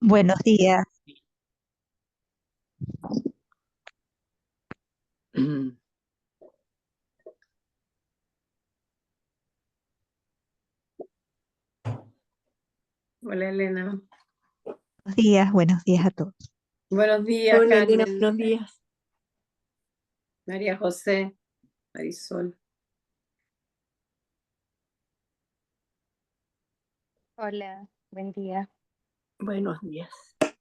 Buenos días. Mm. Hola Elena. Buenos días a todos. Buenos días, Hola Elena, Carmen, buenos días. María José, Marisol. Hola, buen día. Buenos días.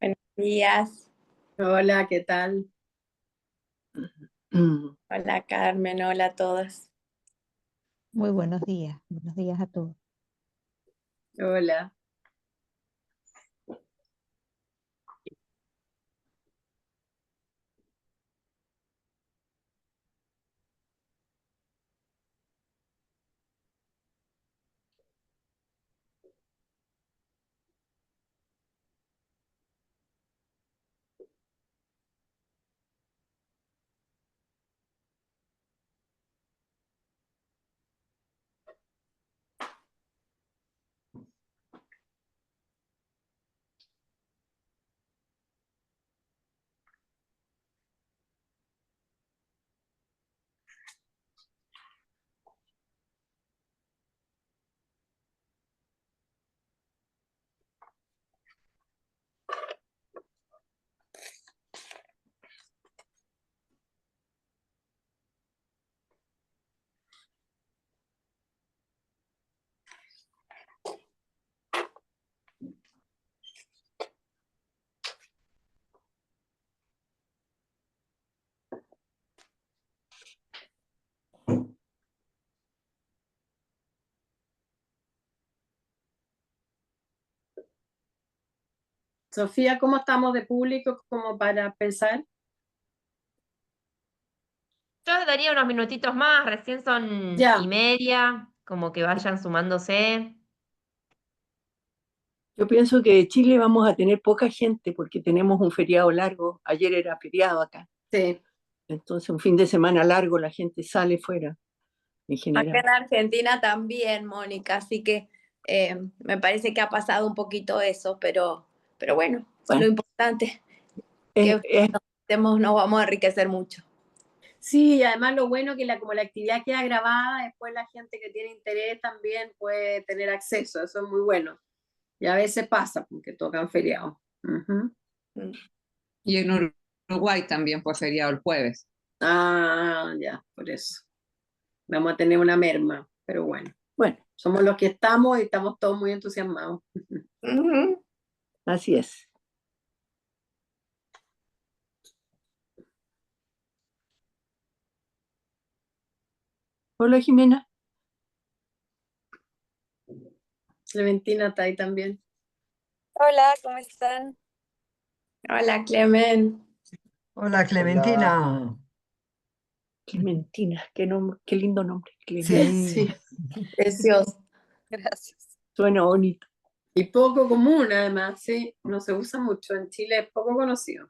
Buenos días. Hola, ¿qué tal? Mm. Hola Carmen, hola a todas. Muy buenos días. Buenos días a todos. Hola. Sofía, ¿cómo estamos de público como para pensar? Yo daría unos minutitos más, recién son Ya, 1:30, como que vayan sumándose. Yo pienso que de Chile vamos a tener poca gente porque tenemos un feriado largo. Ayer era feriado acá. sí. Entonces un fin de semana largo, la gente sale fuera en Acá general. en Argentina también, Mónica, así que me parece que ha pasado un poquito eso, pero bueno, lo Bueno, importante es, que es- nos vamos a enriquecer mucho. Sí, y además lo bueno que como la actividad queda grabada, después la gente que tiene interés también puede tener acceso, eso es muy bueno. Y a veces pasa, porque tocan feriados. Ujú. Mm. Y en Uruguay también fue feriado el jueves. Ah, ya, por eso. Vamos a tener una merma, pero bueno, bueno, somos los que estamos y estamos todos muy entusiasmados. Ujú. así es. Hola Jimena. Clementina está ahí también. Hola, ¿cómo están? Hola, Clemen. Hola Clementina. Clementina, qué lindo nombre, Clementina. Sí, Sí. Precioso. Gracias. Suena bonito. Y poco común, además, sí, no se usa mucho. En Chile es poco conocido.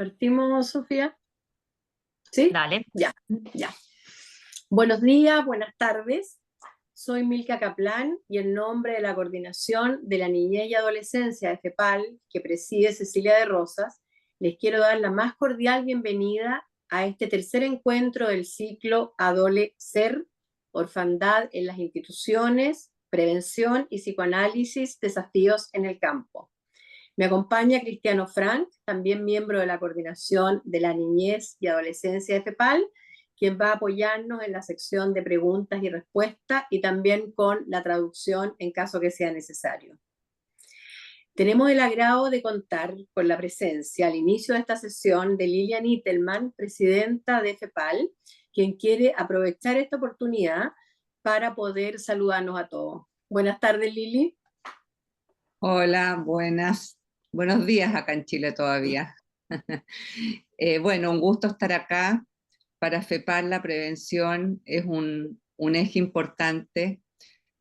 ¿Partimos, Sofía? ¿Sí? Dale. Ya. Buenos días, buenas tardes. Soy Milka Kaplan y en nombre de la Coordinación de la Niñez y Adolescencia de FEPAL, que preside Cecilia de Rosas, les quiero dar la más cordial bienvenida a este tercer encuentro del ciclo Adolecer, Orfandad en las instituciones, prevención y psicoanálisis, desafíos en el campo. Me acompaña Cristiano Frank, también miembro de la Coordinación de la Niñez y Adolescencia de FEPAL, quien va a apoyarnos en la sección de preguntas y respuestas y también con la traducción en caso que sea necesario. Tenemos el agrado de contar con la presencia al inicio de esta sesión de Lilian Itelman, presidenta de FEPAL, quien quiere aprovechar esta oportunidad para poder saludarnos a todos. Buenas tardes, Lili. Hola, buenos días acá en Chile todavía. Bueno, un gusto estar acá. Para FEPAL la prevención es un eje importante,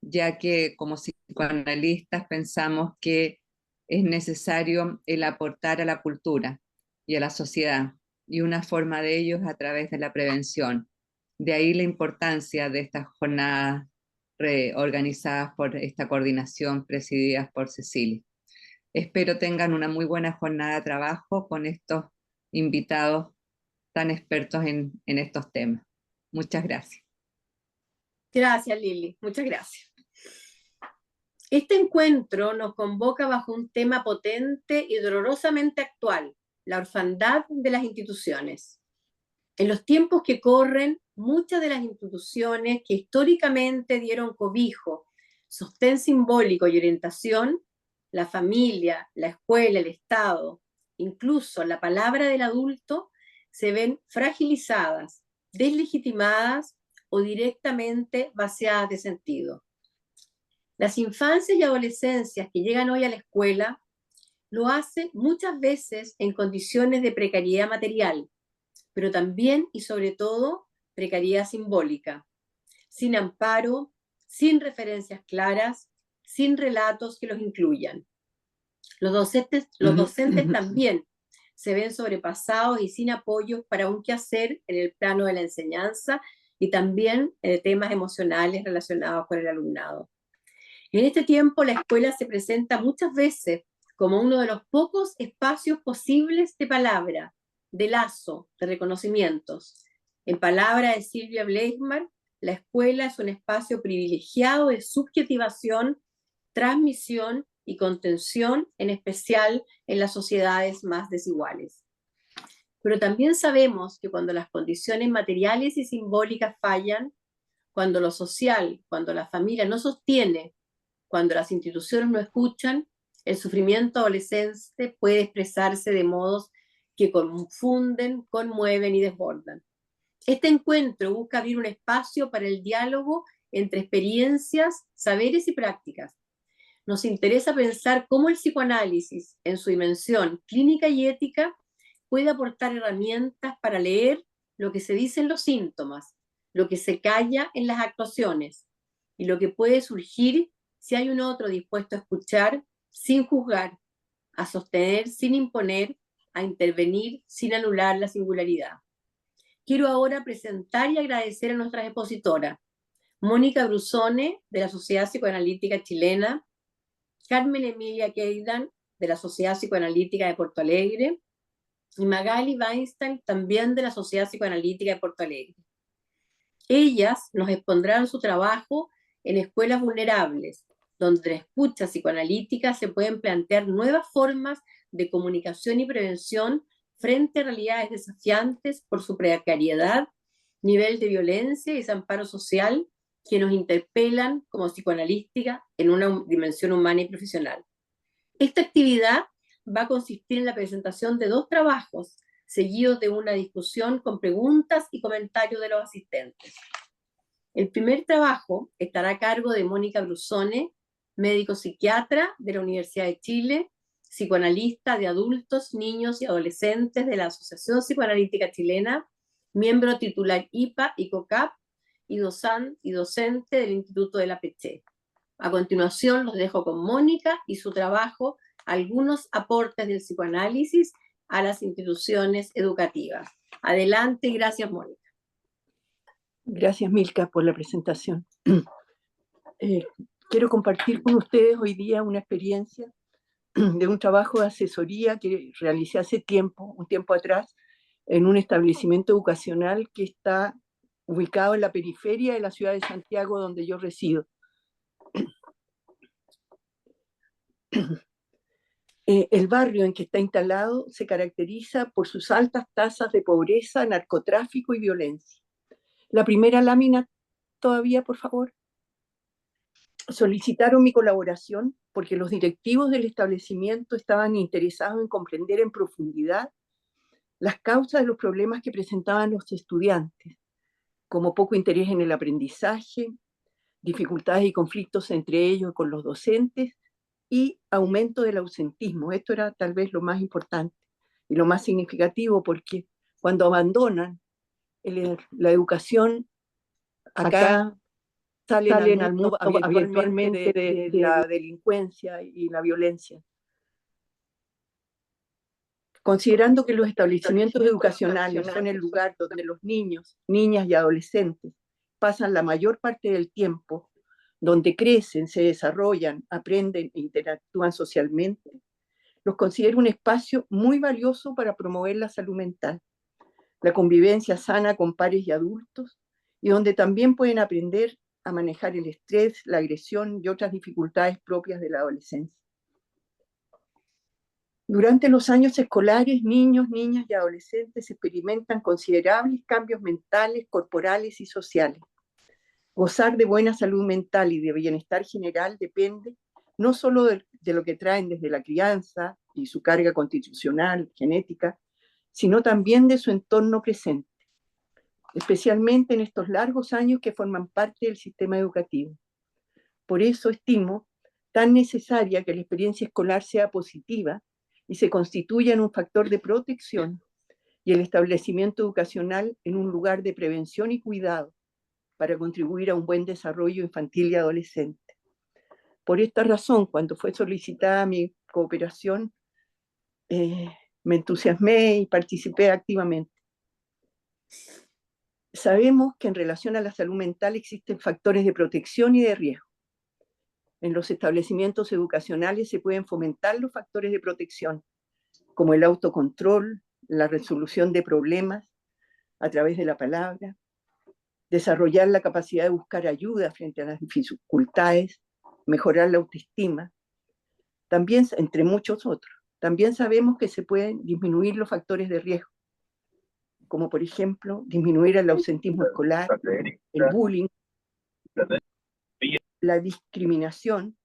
ya que como psicoanalistas pensamos que es necesario el aportar a la cultura y a la sociedad, y una forma de ello es a través de la prevención. De ahí la importancia de estas jornadas organizadas por esta coordinación presididas por Cecilia. Espero tengan una muy buena jornada de trabajo con estos invitados tan expertos en estos temas. Muchas gracias. Gracias, Lili. Muchas gracias. Este encuentro nos convoca bajo un tema potente y dolorosamente actual, la orfandad de las instituciones. En los tiempos que corren, muchas de las instituciones que históricamente dieron cobijo, sostén simbólico y orientación, la familia, la escuela, el Estado, incluso la palabra del adulto, se ven fragilizadas, deslegitimadas o directamente vaciadas de sentido. Las infancias y adolescencias que llegan hoy a la escuela lo hacen muchas veces en condiciones de precariedad material, pero también y sobre todo precariedad simbólica, sin amparo, sin referencias claras, sin relatos que los incluyan. Los docentes también se ven sobrepasados y sin apoyo para un quehacer en el plano de la enseñanza y también temas emocionales relacionados con el alumnado. En este tiempo la escuela se presenta muchas veces como uno de los pocos espacios posibles de palabra, de lazo, de reconocimientos. En palabras de Silvia Bleichmar, la escuela es un espacio privilegiado de subjetivación, transmisión y contención, en especial en las sociedades más desiguales. Pero también sabemos que cuando las condiciones materiales y simbólicas fallan, cuando lo social, cuando la familia no sostiene, cuando las instituciones no escuchan, el sufrimiento adolescente puede expresarse de modos que confunden, conmueven y desbordan. Este encuentro busca abrir un espacio para el diálogo entre experiencias, saberes y prácticas. Nos interesa pensar cómo el psicoanálisis, en su dimensión clínica y ética, puede aportar herramientas para leer lo que se dice en los síntomas, lo que se calla en las actuaciones y lo que puede surgir si hay un otro dispuesto a escuchar sin juzgar, a sostener sin imponer, a intervenir sin anular la singularidad. Quiero ahora presentar y agradecer a nuestras expositoras, Mónica Brusone, de la Sociedad Psicoanalítica Chilena, Carmen Emilia Keidan, de la Sociedad Psicoanalítica de Porto Alegre, y Magali Weinstein, también de la Sociedad Psicoanalítica de Porto Alegre. Ellas nos expondrán su trabajo en escuelas vulnerables, donde la escucha psicoanalítica se pueden plantear nuevas formas de comunicación y prevención frente a realidades desafiantes por su precariedad, nivel de violencia y desamparo social que nos interpelan como psicoanalística en una dimensión humana y profesional. Esta actividad va a consistir en la presentación de 2 trabajos, seguidos de una discusión con preguntas y comentarios de los asistentes. El primer trabajo estará a cargo de Mónica Brusone, médico psiquiatra de la Universidad de Chile, psicoanalista de adultos, niños y adolescentes de la Asociación Psicoanalítica Chilena, miembro titular IPA y COCAP, y docente del Instituto de la Peché. A continuación los dejo con Mónica y su trabajo, algunos aportes del psicoanálisis a las instituciones educativas. Adelante y gracias, Mónica. Gracias, Milka, por la presentación. Quiero compartir con ustedes hoy día una experiencia de un trabajo de asesoría que realicé hace un tiempo atrás, en un establecimiento educacional que está ubicado en la periferia de la ciudad de Santiago, donde yo resido. El barrio en que está instalado se caracteriza por sus altas tasas de pobreza, narcotráfico y violencia. La primera lámina todavía, por favor. Solicitaron mi colaboración porque los directivos del establecimiento estaban interesados en comprender en profundidad las causas de los problemas que presentaban los estudiantes, como poco interés en el aprendizaje, dificultades y conflictos entre ellos con los docentes y aumento del ausentismo. Esto era tal vez lo más importante y lo más significativo, porque cuando abandonan la educación, acá salen al mundo habitualmente de la delincuencia y la violencia. Considerando que los establecimientos educacionales son el lugar donde los niños, niñas y adolescentes pasan la mayor parte del tiempo, donde crecen, se desarrollan, aprenden e interactúan socialmente, los considero un espacio muy valioso para promover la salud mental, la convivencia sana con pares y adultos, y donde también pueden aprender a manejar el estrés, la agresión y otras dificultades propias de la adolescencia. Durante los años escolares, niños, niñas y adolescentes experimentan considerables cambios mentales, corporales y sociales. Gozar de buena salud mental y de bienestar general depende no solo de lo que traen desde la crianza y su carga constitucional, genética, sino también de su entorno presente, especialmente en estos largos años que forman parte del sistema educativo. Por eso estimo tan necesaria que la experiencia escolar sea positiva y se constituya en un factor de protección, y el establecimiento educacional en un lugar de prevención y cuidado para contribuir a un buen desarrollo infantil y adolescente. Por esta razón, cuando fue solicitada mi cooperación, me entusiasmé y participé activamente. Sabemos que en relación a la salud mental existen factores de protección y de riesgo. En los establecimientos educacionales se pueden fomentar los factores de protección, como el autocontrol, la resolución de problemas a través de la palabra, desarrollar la capacidad de buscar ayuda frente a las dificultades, mejorar la autoestima, también, entre muchos otros. También sabemos que se pueden disminuir los factores de riesgo, como por ejemplo disminuir el ausentismo escolar, el bullying, la discriminación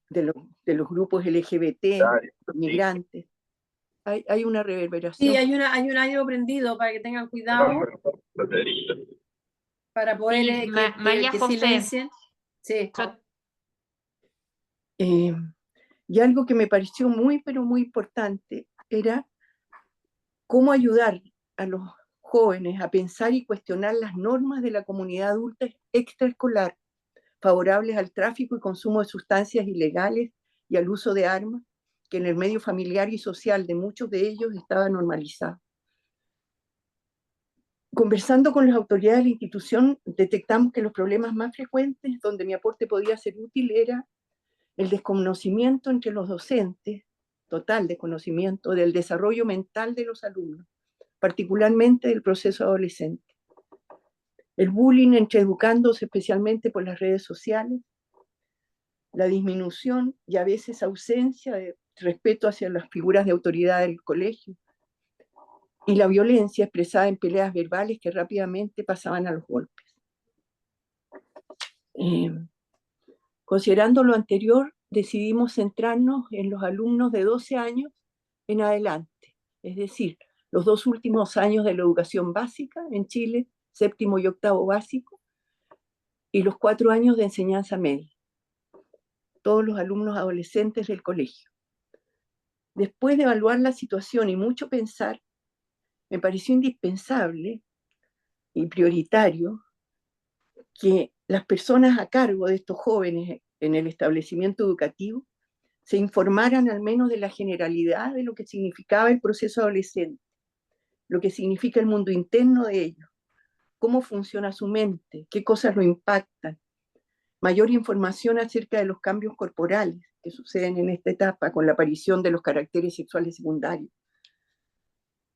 de los grupos LGBT, migrantes. Hay una reverberación. Sí, hay algo prendido para que tengan cuidado. Para poder Sí, María que José. silencien. Sí. Y algo que me pareció muy, pero muy importante era cómo ayudar a los jóvenes a pensar y cuestionar las normas de la comunidad adulta extraescolar, favorables al tráfico y consumo de sustancias ilegales y al uso de armas, que en el medio familiar y social de muchos de ellos estaba normalizado. Conversando con las autoridades de la institución, detectamos que los problemas más frecuentes donde mi aporte podía ser útil era el desconocimiento entre los docentes, total desconocimiento del desarrollo mental de los alumnos, particularmente del proceso adolescente. El bullying entre educandos, especialmente por las redes sociales, la disminución y a veces ausencia de respeto hacia las figuras de autoridad del colegio, y la violencia expresada en peleas verbales que rápidamente pasaban a los golpes. Considerando lo anterior, decidimos centrarnos en los alumnos de 12 años en adelante, es decir, los 2 últimos años de la educación básica en Chile, 7º y 8º básico, y los 4 años de enseñanza media, todos los alumnos adolescentes del colegio. Después de evaluar la situación y mucho pensar, me pareció indispensable y prioritario que las personas a cargo de estos jóvenes en el establecimiento educativo se informaran al menos de la generalidad de lo que significaba el proceso adolescente, lo que significa el mundo interno de ellos, cómo funciona su mente, qué cosas lo impactan, mayor información acerca de los cambios corporales que suceden en esta etapa con la aparición de los caracteres sexuales secundarios.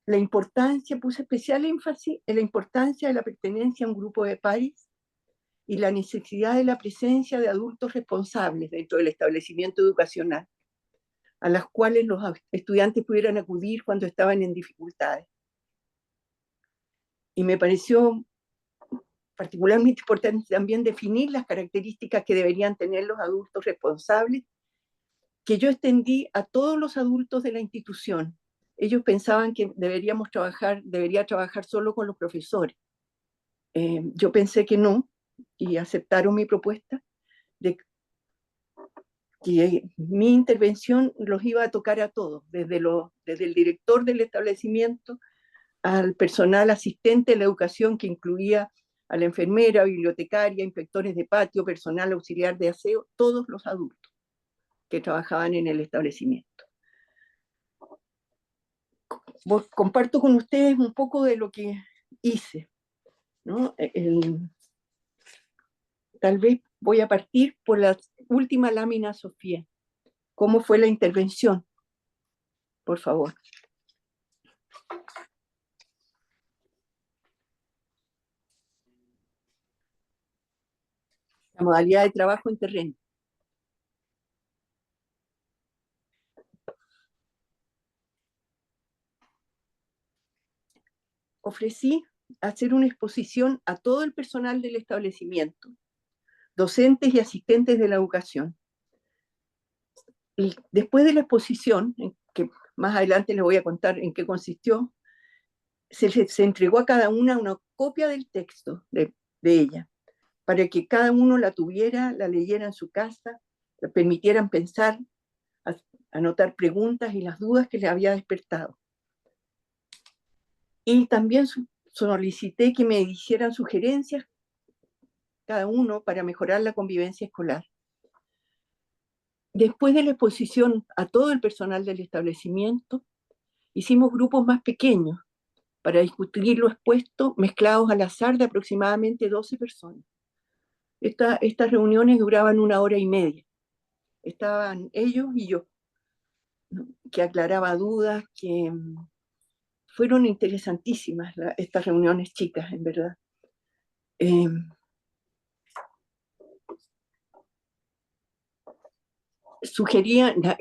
La importancia, puse especial énfasis en la importancia de la pertenencia a un grupo de pares y la necesidad de la presencia de adultos responsables dentro del establecimiento educacional, a las cuales los estudiantes pudieran acudir cuando estaban en dificultades. Y me pareció particularmente importante también definir las características que deberían tener los adultos responsables, que yo extendí a todos los adultos de la institución. Ellos pensaban que debería trabajar solo con los profesores. Yo pensé que no, y aceptaron mi propuesta de que mi intervención los iba a tocar a todos, desde el director del establecimiento al personal asistente de la educación, que incluía a la enfermera, bibliotecaria, inspectores de patio, personal auxiliar de aseo, todos los adultos que trabajaban en el establecimiento. Comparto con ustedes un poco de lo que hice, ¿no? Tal vez voy a partir por la última lámina, Sofía. ¿Cómo fue la intervención? Por favor. La modalidad de trabajo en terreno. Ofrecí hacer una exposición a todo el personal del establecimiento, docentes y asistentes de la educación. Y después de la exposición, que más adelante les voy a contar en qué consistió, se entregó a cada una copia del texto de ella, para que cada uno la tuviera, la leyera en su casa, le permitieran pensar, anotar preguntas y las dudas que le había despertado. Y también solicité que me hicieran sugerencias cada uno para mejorar la convivencia escolar. Después de la exposición a todo el personal del establecimiento, hicimos grupos más pequeños para discutir lo expuesto, mezclados al azar, de aproximadamente 12 personas. Estas reuniones duraban 1 hora y media. Estaban ellos y yo, ¿no? Que aclaraba dudas, que fueron interesantísimas estas reuniones chicas, en verdad.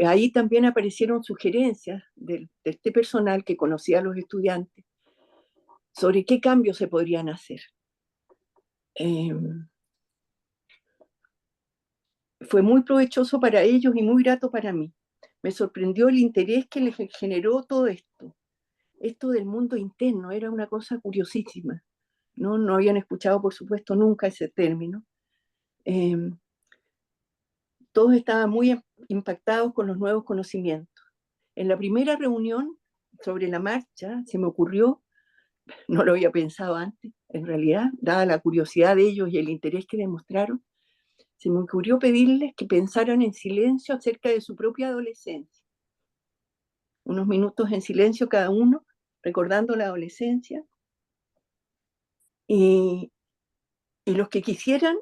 Ahí también aparecieron sugerencias de este personal que conocía a los estudiantes sobre qué cambios se podrían hacer. Fue muy provechoso para ellos y muy grato para mí. Me sorprendió el interés que les generó todo esto. Esto del mundo interno era una cosa curiosísima. No habían escuchado, por supuesto, nunca ese término. Todos estaban muy impactados con los nuevos conocimientos. En la primera reunión, sobre la marcha, se me ocurrió, no lo había pensado antes, en realidad, dada la curiosidad de ellos y el interés que demostraron, se me ocurrió pedirles que pensaran en silencio acerca de su propia adolescencia. Unos minutos en silencio cada uno, recordando la adolescencia. Y los que quisieran,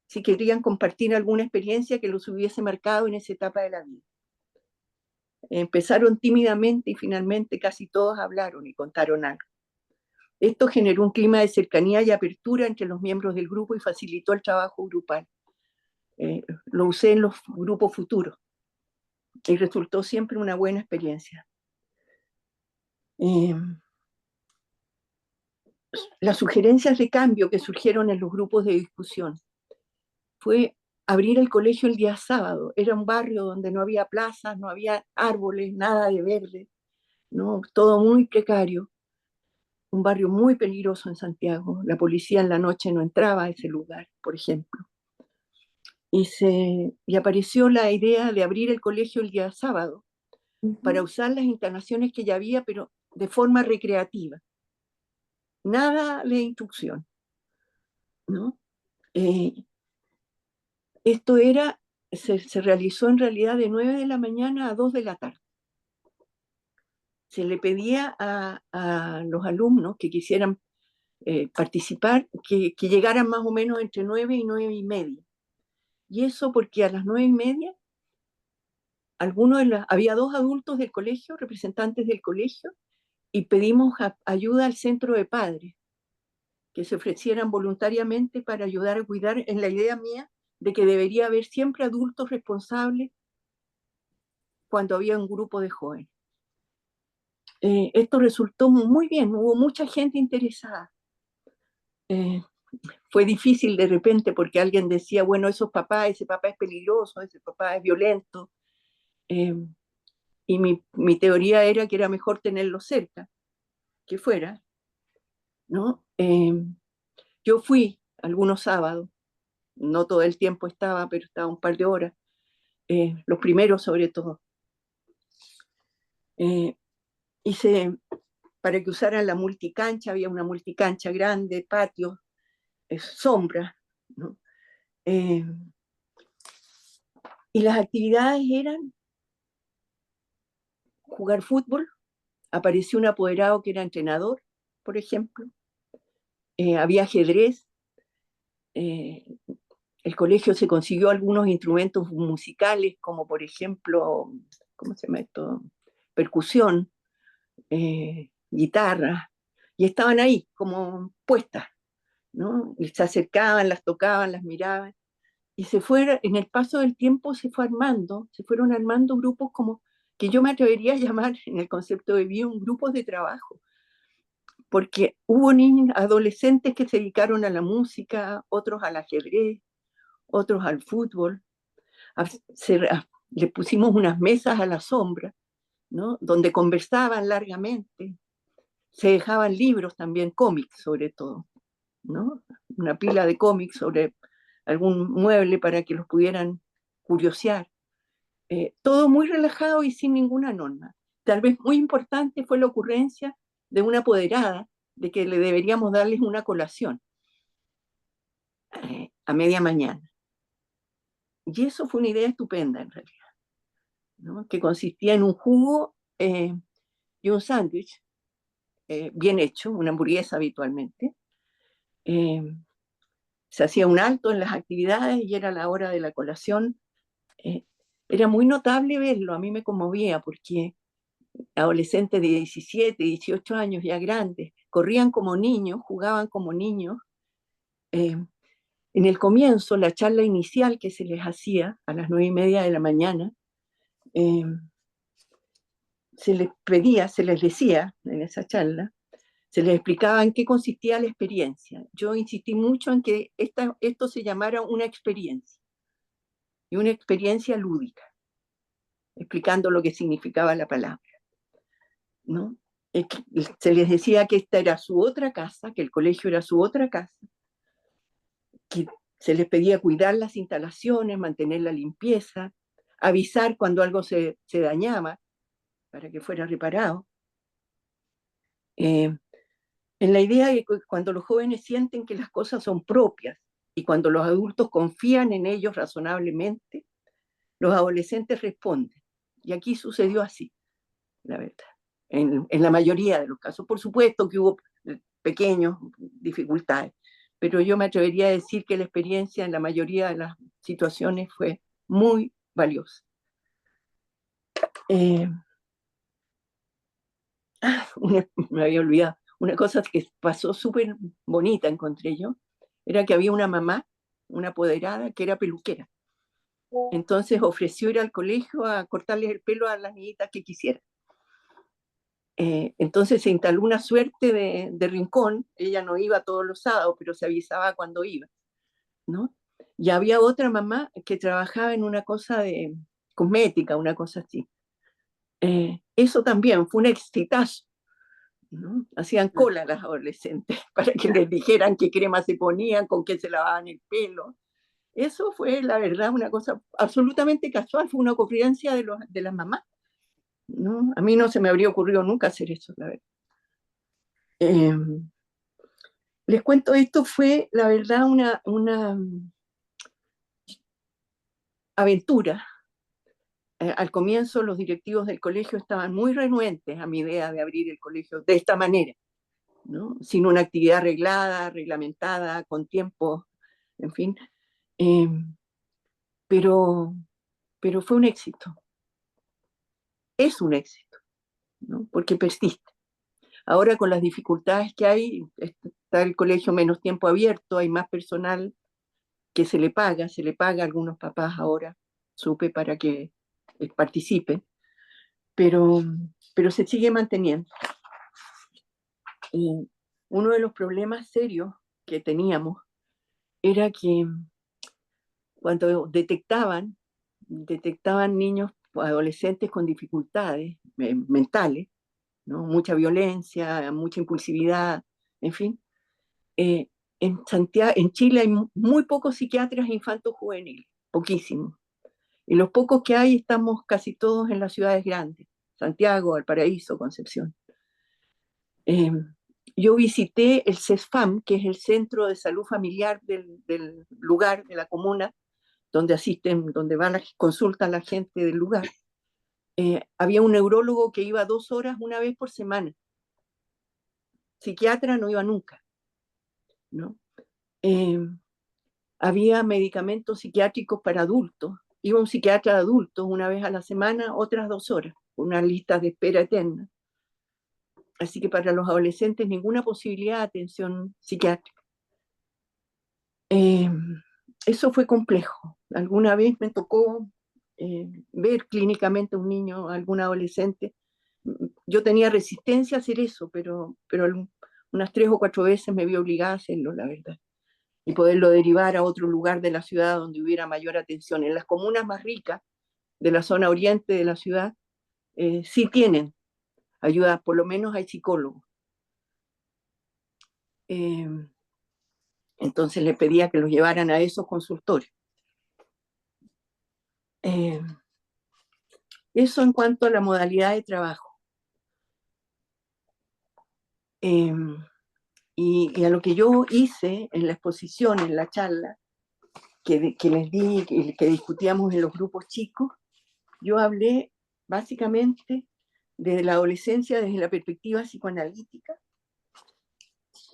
si querían compartir alguna experiencia que los hubiese marcado en esa etapa de la vida. Empezaron tímidamente y finalmente casi todos hablaron y contaron algo. Esto generó un clima de cercanía y apertura entre los miembros del grupo y facilitó el trabajo grupal. Lo usé en los grupos futuros y resultó siempre una buena experiencia. Las sugerencias de cambio que surgieron en los grupos de discusión fue abrir el colegio el día sábado. Era un barrio donde no había plazas, no había árboles, nada de verde, ¿no? Todo muy precario. Un barrio muy peligroso en Santiago. La policía en la noche no entraba a ese lugar, por ejemplo. Y apareció la idea de abrir el colegio el día sábado para usar las instalaciones que ya había, pero de forma recreativa. Nada de instrucción, ¿no? Esto era se realizó en realidad de 9 de la mañana a 2 de la tarde. Se le pedía a los alumnos que quisieran participar, que llegaran más o menos entre 9 y 9 y media. Y eso porque a las 9 y media, había 2 adultos del colegio, representantes del colegio, y pedimos ayuda al centro de padres, que se ofrecieran voluntariamente para ayudar a cuidar, en la idea mía de que debería haber siempre adultos responsables cuando había un grupo de jóvenes. Esto resultó muy bien, hubo mucha gente interesada. Fue difícil de repente porque alguien decía, bueno, ese papá es peligroso, ese papá es violento. Y mi teoría era que era mejor tenerlo cerca, que fuera, ¿no? Yo fui algunos sábados, no todo el tiempo estaba, pero estaba un par de horas, los primeros sobre todo. Para que usaran la multicancha, había una multicancha grande, patio, sombra, ¿no? Y las actividades eran jugar fútbol, apareció un apoderado que era entrenador, por ejemplo, había ajedrez, el colegio se consiguió algunos instrumentos musicales, como por ejemplo, ¿cómo se llama esto? Percusión, guitarra, y estaban ahí como puestas, ¿no? Y se acercaban, las tocaban, las miraban, y en el paso del tiempo se fueron armando grupos como que yo me atrevería a llamar en el concepto de bio, grupos de trabajo, porque hubo niños, adolescentes que se dedicaron a la música, otros al ajedrez, otros al fútbol. Le pusimos unas mesas a la sombra, ¿no? Donde conversaban largamente. Se dejaban libros también, cómics sobre todo, ¿no? Una pila de cómics sobre algún mueble para que los pudieran curiosear. Todo muy relajado y sin ninguna norma. Tal vez muy importante fue la ocurrencia de una apoderada de que le deberíamos darles una colación a media mañana. Y eso fue una idea estupenda en realidad, ¿no? Que consistía en un jugo y un sándwich bien hecho, una hamburguesa habitualmente. Se hacía un alto en las actividades y era la hora de la colación. Era muy notable verlo, a mí me conmovía porque adolescentes de 17, 18 años ya grandes, corrían como niños, jugaban como niños. En el comienzo, la charla inicial que se les hacía a las 9 y media de la mañana, se les decía en esa charla, se les explicaba en qué consistía la experiencia. Yo insistí mucho en que esto se llamara una experiencia, y una experiencia lúdica, explicando lo que significaba la palabra, ¿no? Se les decía que esta era su otra casa, que el colegio era su otra casa, que se les pedía cuidar las instalaciones, mantener la limpieza, avisar cuando algo se dañaba para que fuera reparado. En la idea de que cuando los jóvenes sienten que las cosas son propias y cuando los adultos confían en ellos razonablemente, los adolescentes responden. Y aquí sucedió así, la verdad, en la mayoría de los casos. Por supuesto que hubo pequeñas dificultades, pero yo me atrevería a decir que la experiencia en la mayoría de las situaciones fue muy valiosa. Me había olvidado, una cosa que pasó súper bonita, encontré yo, era que había una mamá, una apoderada, que era peluquera. Entonces ofreció ir al colegio a cortarles el pelo a las niñitas que quisieran. Entonces se instaló una suerte de rincón. Ella no iba todos los sábados, pero se avisaba cuando iba, ¿no? Y había otra mamá que trabajaba en una cosa de cosmética, una cosa así. Eso también fue un exitazo, ¿no? Hacían cola las adolescentes para que les dijeran qué crema se ponían, con qué se lavaban el pelo. Eso fue, la verdad, una cosa absolutamente casual, fue una ocurrencia de las mamás, ¿no? A mí no se me habría ocurrido nunca hacer eso, la verdad. Les cuento, esto fue, la verdad, aventura. Al comienzo los directivos del colegio estaban muy renuentes a mi idea de abrir el colegio de esta manera, ¿no? Sin una actividad arreglada, reglamentada, con tiempo, en fin. Eh, pero fue un éxito. Es un éxito, ¿no? Porque persiste. Ahora con las dificultades que hay, está el colegio menos tiempo abierto, hay más personal que se le paga a algunos papás ahora, supe, para que participen, pero se sigue manteniendo. Y uno de los problemas serios que teníamos era que cuando detectaban niños o adolescentes con dificultades mentales, ¿no? Mucha violencia, mucha impulsividad, en fin, en Chile hay muy pocos psiquiatras infantos juveniles, poquísimos. Y los pocos que hay estamos casi todos en las ciudades grandes, Santiago, Valparaíso, Concepción. Yo visité el CESFAM, que es el Centro de Salud Familiar del lugar, de la comuna, donde consultan la gente del lugar. Había un neurólogo que iba 2 horas una vez por semana. Psiquiatra no iba nunca, ¿no? Había medicamentos psiquiátricos para adultos. Iba un psiquiatra de adultos una vez a la semana, otras 2 horas, una lista de espera eterna. Así que para los adolescentes ninguna posibilidad de atención psiquiátrica. Eso fue complejo. Alguna vez me tocó ver clínicamente a un niño, a algún adolescente. Yo tenía resistencia a hacer eso, pero unas 3 o 4 veces me vi obligada a hacerlo, la verdad. Y poderlo derivar a otro lugar de la ciudad donde hubiera mayor atención. En las comunas más ricas de la zona oriente de la ciudad, sí tienen ayuda, por lo menos hay psicólogos. Entonces le pedía que los llevaran a esos consultorios. Eso en cuanto a la modalidad de trabajo. Y a lo que yo hice en la exposición, en la charla que les di, que discutíamos en los grupos chicos, yo hablé básicamente de la adolescencia desde la perspectiva psicoanalítica,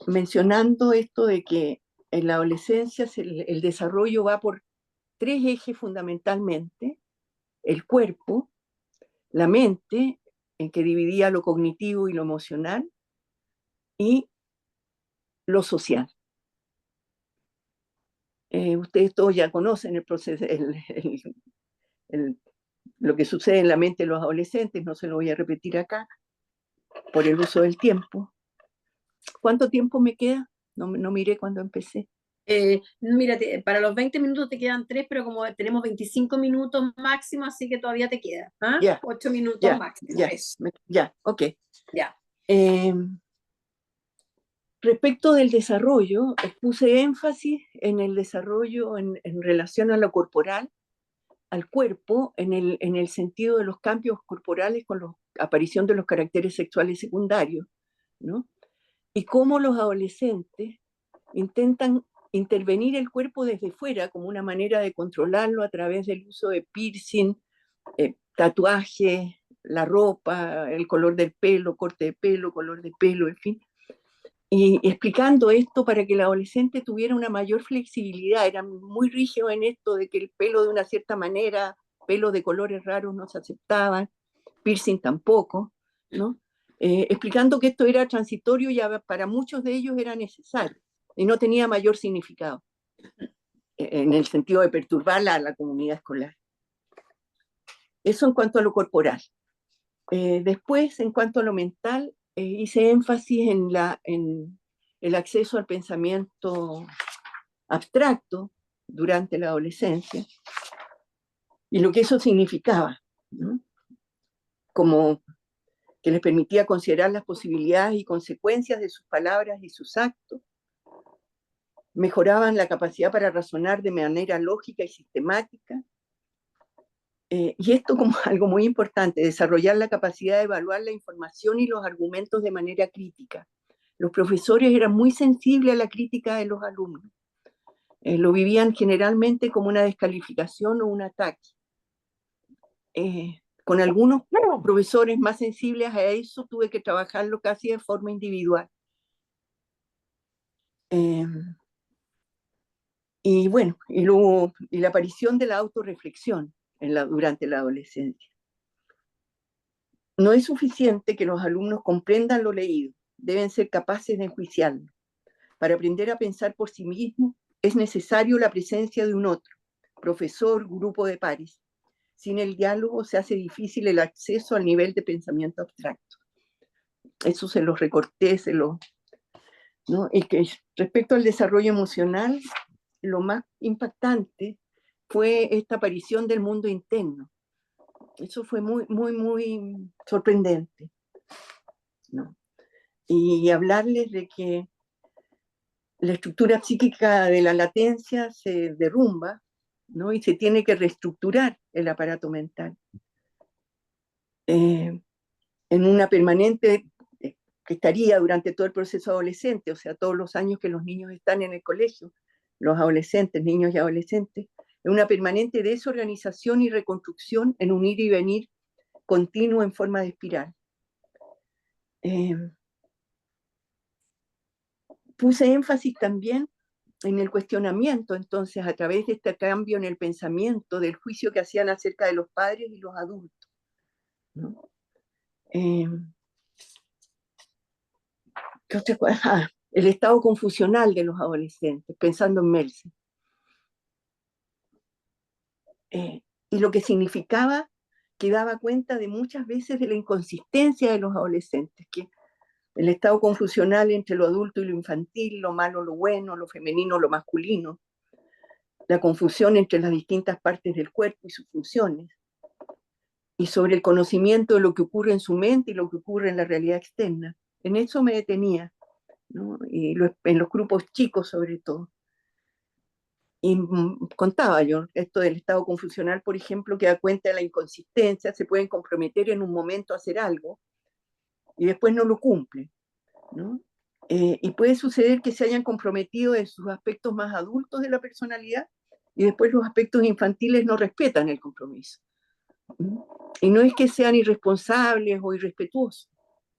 mencionando esto de que en la adolescencia el desarrollo va por 3 ejes fundamentalmente: el cuerpo, la mente, en que dividía lo cognitivo y lo emocional, y lo social. Ustedes todos ya conocen el proceso, lo que sucede en la mente de los adolescentes, no se lo voy a repetir acá por el uso del tiempo. ¿Cuánto tiempo me queda? No miré cuando empecé. Mira, para los 20 minutos te quedan 3, pero como tenemos 25 minutos máximo, así que todavía te queda. Ya, 8 minutos ya, máximo. ya, Eso. ya, ok. Ya. Respecto del desarrollo, puse énfasis en el desarrollo en relación a lo corporal, al cuerpo, en el sentido de los cambios corporales con la aparición de los caracteres sexuales secundarios, ¿no? Y cómo los adolescentes intentan intervenir el cuerpo desde fuera como una manera de controlarlo a través del uso de piercing, tatuajes, la ropa, el color del pelo, corte de pelo, color de pelo, en fin. Y explicando esto para que el adolescente tuviera una mayor flexibilidad. Eran muy rígidos en esto de que el pelo de una cierta manera, pelo de colores raros no se aceptaban, piercing tampoco, ¿no? Explicando que esto era transitorio y para muchos de ellos era necesario y no tenía mayor significado en el sentido de perturbar la comunidad escolar. Eso en cuanto a lo corporal. Después, en cuanto a lo mental, hice énfasis en el acceso al pensamiento abstracto durante la adolescencia y lo que eso significaba, ¿no? Como que les permitía considerar las posibilidades y consecuencias de sus palabras y sus actos, mejoraban la capacidad para razonar de manera lógica y sistemática, y esto como algo muy importante, desarrollar la capacidad de evaluar la información y los argumentos de manera crítica. Los profesores eran muy sensibles a la crítica de los alumnos. Lo vivían generalmente como una descalificación o un ataque. Con algunos profesores más sensibles a eso tuve que trabajarlo casi de forma individual. Y bueno, y la aparición de la autorreflexión durante la adolescencia. No es suficiente que los alumnos comprendan lo leído, deben ser capaces de enjuiciarlo. Para aprender a pensar por sí mismos es necesario la presencia de un otro, profesor, grupo de pares. Sin el diálogo se hace difícil el acceso al nivel de pensamiento abstracto. Eso se los recorté, ¿no? Y que respecto al desarrollo emocional, lo más impactante fue esta aparición del mundo interno. Eso fue muy, muy, muy sorprendente, ¿no? Y hablarles de que la estructura psíquica de la latencia se derrumba, ¿no? Y se tiene que reestructurar el aparato mental. En una permanente que estaría durante todo el proceso adolescente, o sea, todos los años que los niños están en el colegio, los adolescentes, niños y adolescentes, en una permanente desorganización y reconstrucción en un ir y venir continuo en forma de espiral. Puse énfasis también en el cuestionamiento, entonces, a través de este cambio en el pensamiento, del juicio que hacían acerca de los padres y los adultos, ¿no? ¿Qué otra cosa? El estado confusional de los adolescentes, pensando en Melzi. Y lo que significaba que daba cuenta de muchas veces de la inconsistencia de los adolescentes, que el estado confusional entre lo adulto y lo infantil, lo malo, lo bueno, lo femenino, lo masculino, la confusión entre las distintas partes del cuerpo y sus funciones, y sobre el conocimiento de lo que ocurre en su mente y lo que ocurre en la realidad externa. En eso me detenía, ¿no? Y en los grupos chicos sobre todo. Y contaba yo esto del estado confusional, por ejemplo, que da cuenta de la inconsistencia, se pueden comprometer en un momento a hacer algo y después no lo cumplen, ¿no? Y puede suceder que se hayan comprometido en sus aspectos más adultos de la personalidad y después los aspectos infantiles no respetan el compromiso. Y no es que sean irresponsables o irrespetuosos,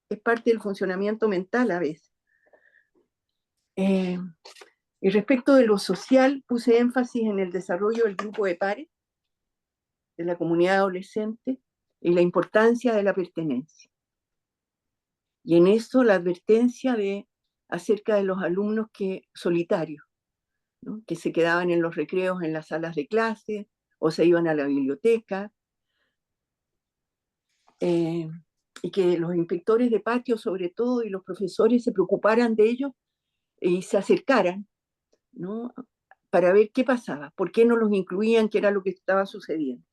es parte del funcionamiento mental a veces. Y respecto de lo social, puse énfasis en el desarrollo del grupo de pares, de la comunidad adolescente y la importancia de la pertenencia. Y en eso la advertencia acerca de los alumnos solitarios, ¿no? Que se quedaban en los recreos en las salas de clase o se iban a la biblioteca, y que los inspectores de patio sobre todo y los profesores se preocuparan de ellos y se acercaran, ¿no? Para ver qué pasaba, por qué no los incluían, qué era lo que estaba sucediendo.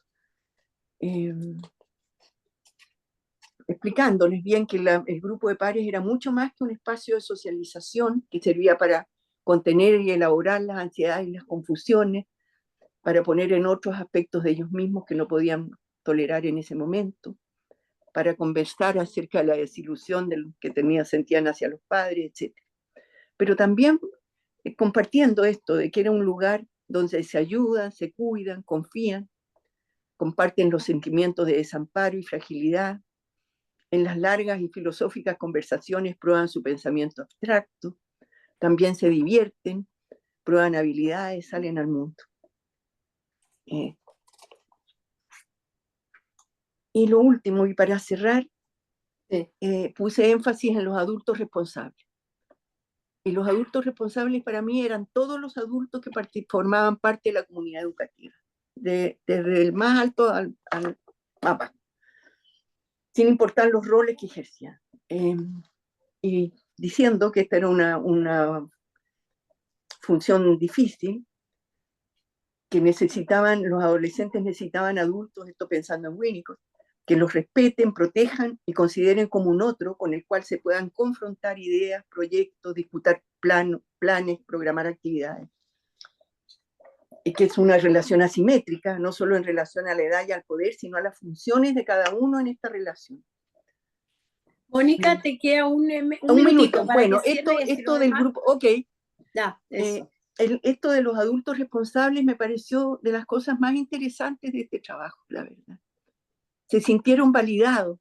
Explicándoles bien que el grupo de pares era mucho más que un espacio de socialización que servía para contener y elaborar las ansiedades y las confusiones, para poner en otros aspectos de ellos mismos que no podían tolerar en ese momento, para conversar acerca de la desilusión que sentían hacia los padres, etc. Pero también compartiendo esto de que era un lugar donde se ayudan, se cuidan, confían, comparten los sentimientos de desamparo y fragilidad. En las largas y filosóficas conversaciones prueban su pensamiento abstracto, también se divierten, prueban habilidades, salen al mundo. Y lo último, y para cerrar, puse énfasis en los adultos responsables. Y los adultos responsables para mí eran todos los adultos que formaban parte de la comunidad educativa, desde el más alto al más, sin importar los roles que ejercían. Y diciendo que esta era una función difícil, que los adolescentes necesitaban adultos, esto pensando en Winnicott, que los respeten, protejan y consideren como un otro con el cual se puedan confrontar ideas, proyectos, disputar planes, programar actividades. Y que es una relación asimétrica, no solo en relación a la edad y al poder, sino a las funciones de cada uno en esta relación. Mónica, te queda un minutito. para Bueno, que cierres y esto lo del demás. grupo, ok. Ya, eso. esto de los adultos responsables me pareció de las cosas más interesantes de este trabajo, la verdad. Se sintieron validados,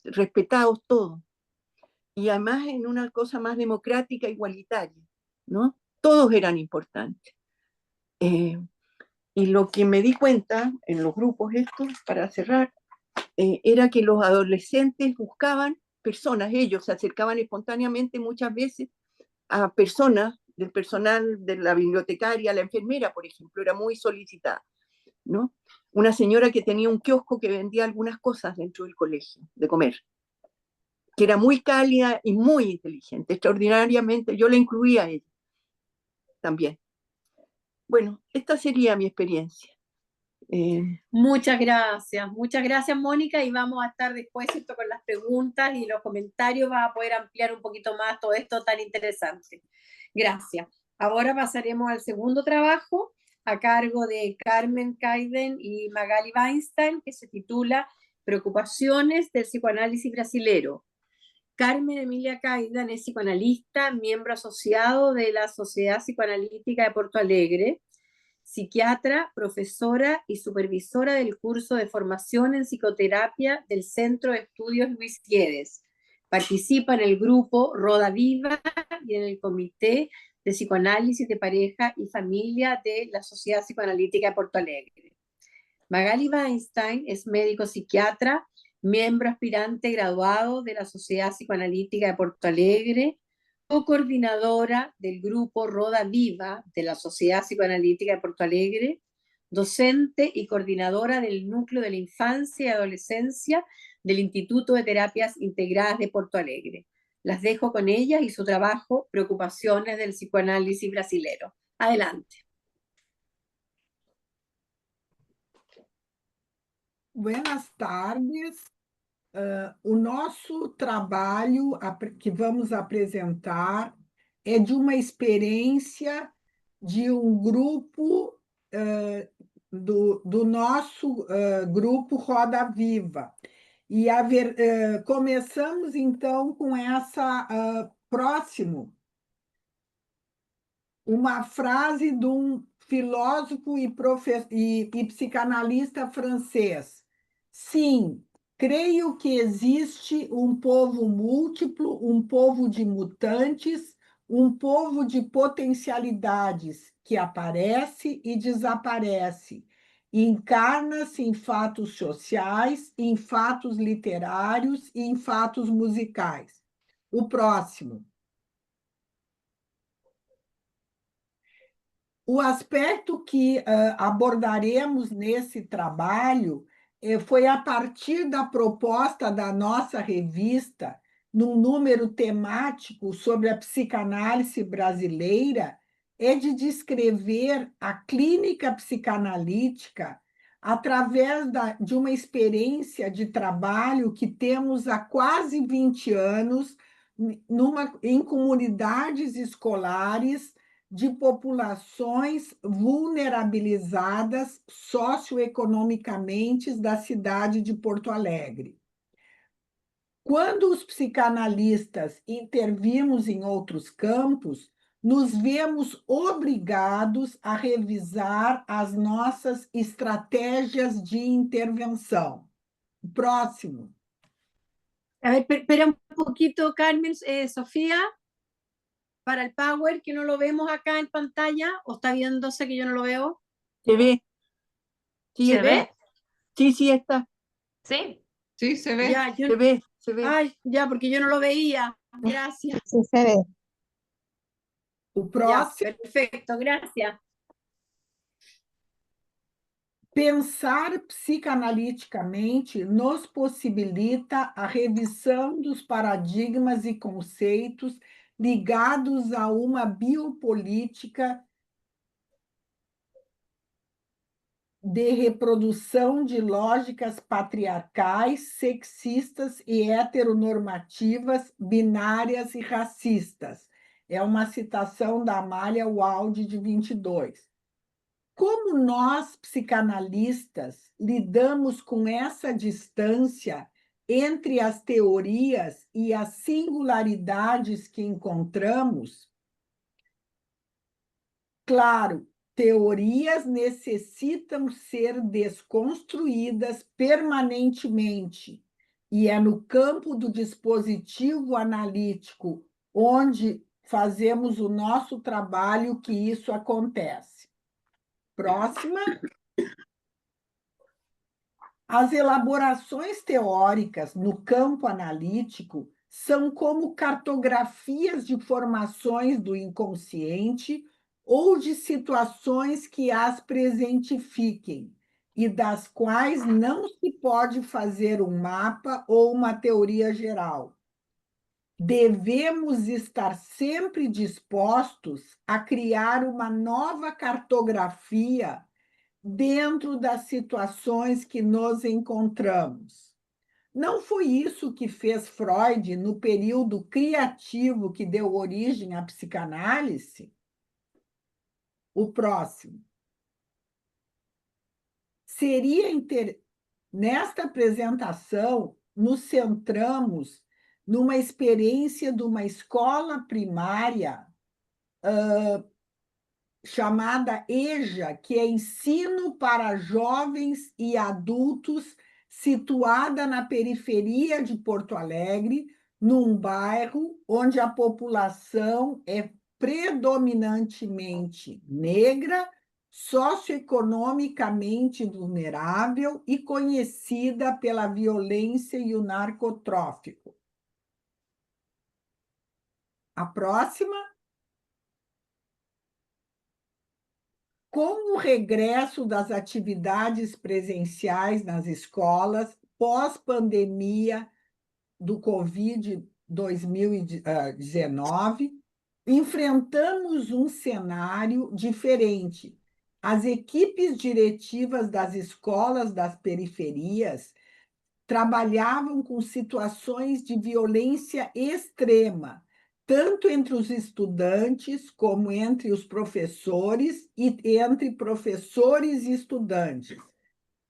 respetados todos. Y además en una cosa más democrática, igualitaria, ¿no? Todos eran importantes. Y lo que me di cuenta en los grupos estos, para cerrar, era que los adolescentes buscaban personas, ellos se acercaban espontáneamente muchas veces a personas del personal de la bibliotecaria, la enfermera, por ejemplo, era muy solicitada, ¿no? Una señora que tenía un kiosco que vendía algunas cosas dentro del colegio, de comer, que era muy cálida y muy inteligente, extraordinariamente, yo la incluía a ella también. Bueno, esta sería mi experiencia. Muchas gracias Mónica, y vamos a estar después, ¿cierto?, con las preguntas y los comentarios, vas a poder ampliar un poquito más todo esto tan interesante. Gracias. Ahora pasaremos al segundo trabajo a cargo de Carmen Kaiden y Magali Weinstein, que se titula Preocupaciones del psicoanálisis brasilero. Carmen Emilia Kaiden es psicoanalista, miembro asociado de la Sociedad Psicoanalítica de Porto Alegre, psiquiatra, profesora y supervisora del curso de formación en psicoterapia del Centro de Estudios Luis Guedes. Participa en el grupo Roda Viva y en el Comité de Psicoanálisis de Pareja y Familia de la Sociedad Psicoanalítica de Porto Alegre. Magali Weinstein es médico psiquiatra, miembro aspirante graduado de la Sociedad Psicoanalítica de Porto Alegre, co-coordinadora del grupo Roda Viva de la Sociedad Psicoanalítica de Porto Alegre, docente y coordinadora del Núcleo de la Infancia y Adolescencia del Instituto de Terapias Integradas de Porto Alegre. Las dejo con ella y su trabajo, Preocupaciones del psicoanálisis brasilero. Adelante. Buenas tardes. O nosso trabalho que vamos apresentar é de uma experiência de um grupo do nosso grupo Roda Viva. E começamos, então, com essa próximo, uma frase de um filósofo e psicanalista francês. Sim, creio que existe um povo múltiplo, um povo de mutantes, um povo de potencialidades que aparece e desaparece, e encarna-se em fatos sociais, em fatos literários e em fatos musicais. O próximo. O aspecto que abordaremos nesse trabalho foi a partir da proposta da nossa revista, num número temático sobre a psicanálise brasileira, é de descrever a clínica psicanalítica através de uma experiência de trabalho que temos há quase 20 anos em comunidades escolares de populações vulnerabilizadas socioeconomicamente da cidade de Porto Alegre. Quando os psicanalistas intervimos em outros campos, nos vemos obrigados a revisar as nossas estratégias de intervenção. Próximo. A ver, espera un poquito, Carmen, Sofía, para el Power, que no lo vemos acá en pantalla, o está viéndose que yo no lo veo. ¿Se ve? Sí, ¿Se ve? Sí, sí, está. ¿Sí? Sí, se ve. Ya, Se ve, se ve. Ay, ya, porque yo no lo veía. Gracias. Sí se ve. O Ya, próximo. perfecto, gracias. Pensar psicanaliticamente nos possibilita a revisão dos paradigmas e conceitos ligados a uma biopolítica de reprodução de lógicas patriarcais, sexistas e heteronormativas, binárias e racistas. É uma citação da Amália Wald, de 22. Como nós, psicanalistas, lidamos com essa distância entre as teorias e as singularidades que encontramos? Claro, teorias necessitam ser desconstruídas permanentemente, e é no campo do dispositivo analítico onde fazemos o nosso trabalho que isso acontece. Próxima. As elaborações teóricas no campo analítico são como cartografias de formações do inconsciente ou de situações que as presentifiquem, e das quais não se pode fazer um mapa ou uma teoria geral. Devemos estar sempre dispostos a criar uma nova cartografia dentro das situações que nos encontramos. Não foi isso que fez Freud no período criativo que deu origem à psicanálise? O próximo. Nesta apresentação, nos centramos numa experiência de uma escola primária chamada EJA, que é Ensino para Jovens e Adultos, situada na periferia de Porto Alegre, num bairro onde a população é predominantemente negra, socioeconomicamente vulnerável e conhecida pela violência e o narcotráfico. A próxima. Com o regresso das atividades presenciais nas escolas, pós-pandemia do Covid-19, enfrentamos um cenário diferente. As equipes diretivas das escolas das periferias trabalhavam com situações de violência extrema, tanto entre os estudantes como entre os professores e entre professores e estudantes.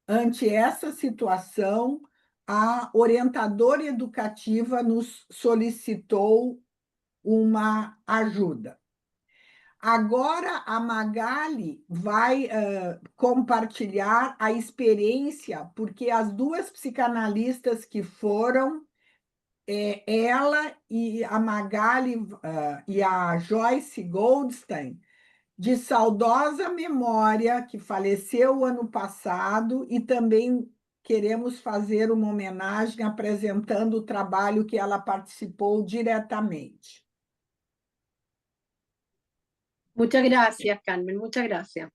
Ante essa situação, a orientadora educativa nos solicitou uma ajuda. Agora, a Magali vai compartilhar a experiência, porque as duas psicanalistas que foram, ela e a Magali e a Joyce Goldstein, de saudosa memória, que faleceu ano passado, e também queremos fazer uma homenagem apresentando o trabalho que ela participou diretamente. Muchas gracias, Carmen, muchas gracias.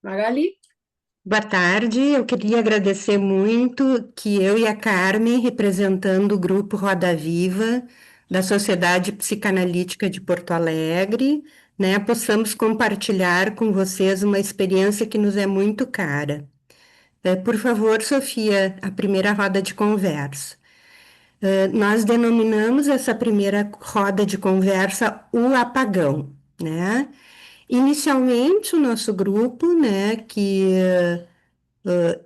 Magali? Boa tarde, eu queria agradecer muito que eu e a Carmen, representando o grupo Roda Viva, da Sociedade Psicanalítica de Porto Alegre, né, possamos compartilhar com vocês uma experiência que nos é muito cara. Por favor, Sofia, a primeira roda de conversa. Nós denominamos essa primeira roda de conversa o apagão, né? Inicialmente, o nosso grupo, né, que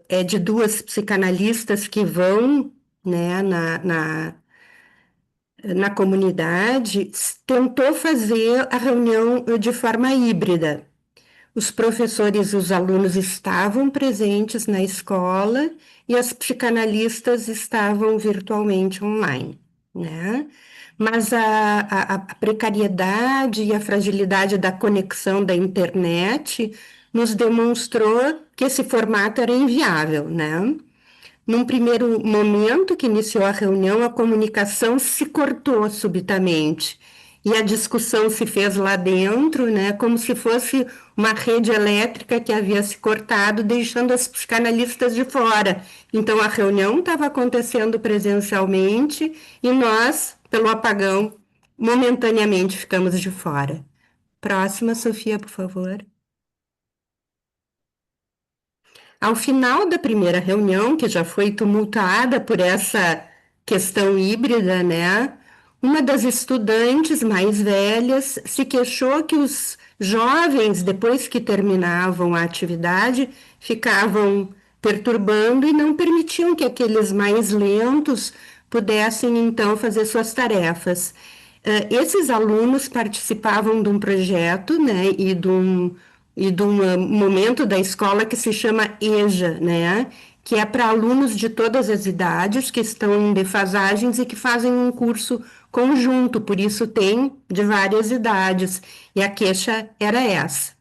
é de duas psicanalistas que vão, né, na comunidade, tentou fazer a reunião de forma híbrida. Os professores e os alunos estavam presentes na escola e as psicanalistas estavam virtualmente online, né? Mas a precariedade e a fragilidade da conexão da internet nos demonstrou que esse formato era inviável, né? Num primeiro momento que iniciou a reunião, a comunicação se cortou subitamente e a discussão se fez lá dentro, né, como se fosse uma rede elétrica que havia se cortado, deixando as psicanalistas de fora. Então, a reunião estava acontecendo presencialmente e nós, pelo apagão, momentaneamente ficamos de fora. Próxima, Sofia, por favor. Ao final da primeira reunião, que já foi tumultuada por essa questão híbrida, né? Uma das estudantes mais velhas se queixou que os jovens, depois que terminavam a atividade, ficavam perturbando e não permitiam que aqueles mais lentos pudessem, então, fazer suas tarefas. Esses alunos participavam de um projeto, né, e de um momento da escola que se chama EJA, né, que é para alunos de todas as idades que estão em defasagens e que fazem um curso conjunto, por isso tem de várias idades, e a queixa era essa.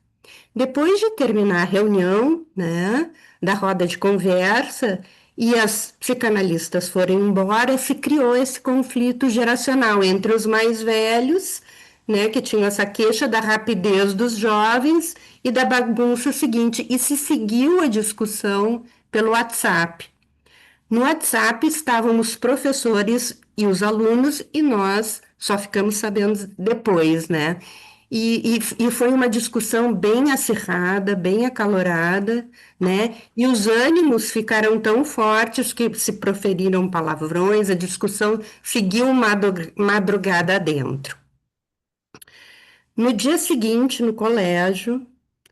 Depois de terminar a reunião, né, da roda de conversa, e as psicanalistas foram embora, se criou esse conflito geracional entre os mais velhos, né, que tinham essa queixa da rapidez dos jovens e da bagunça seguinte, e se seguiu a discussão pelo WhatsApp. No WhatsApp estavam os professores e os alunos, e nós só ficamos sabendo depois, né? E foi uma discussão bem acirrada, bem acalorada, né? E os ânimos ficaram tão fortes que se proferiram palavrões, a discussão seguiu madrugada adentro. No dia seguinte, no colégio,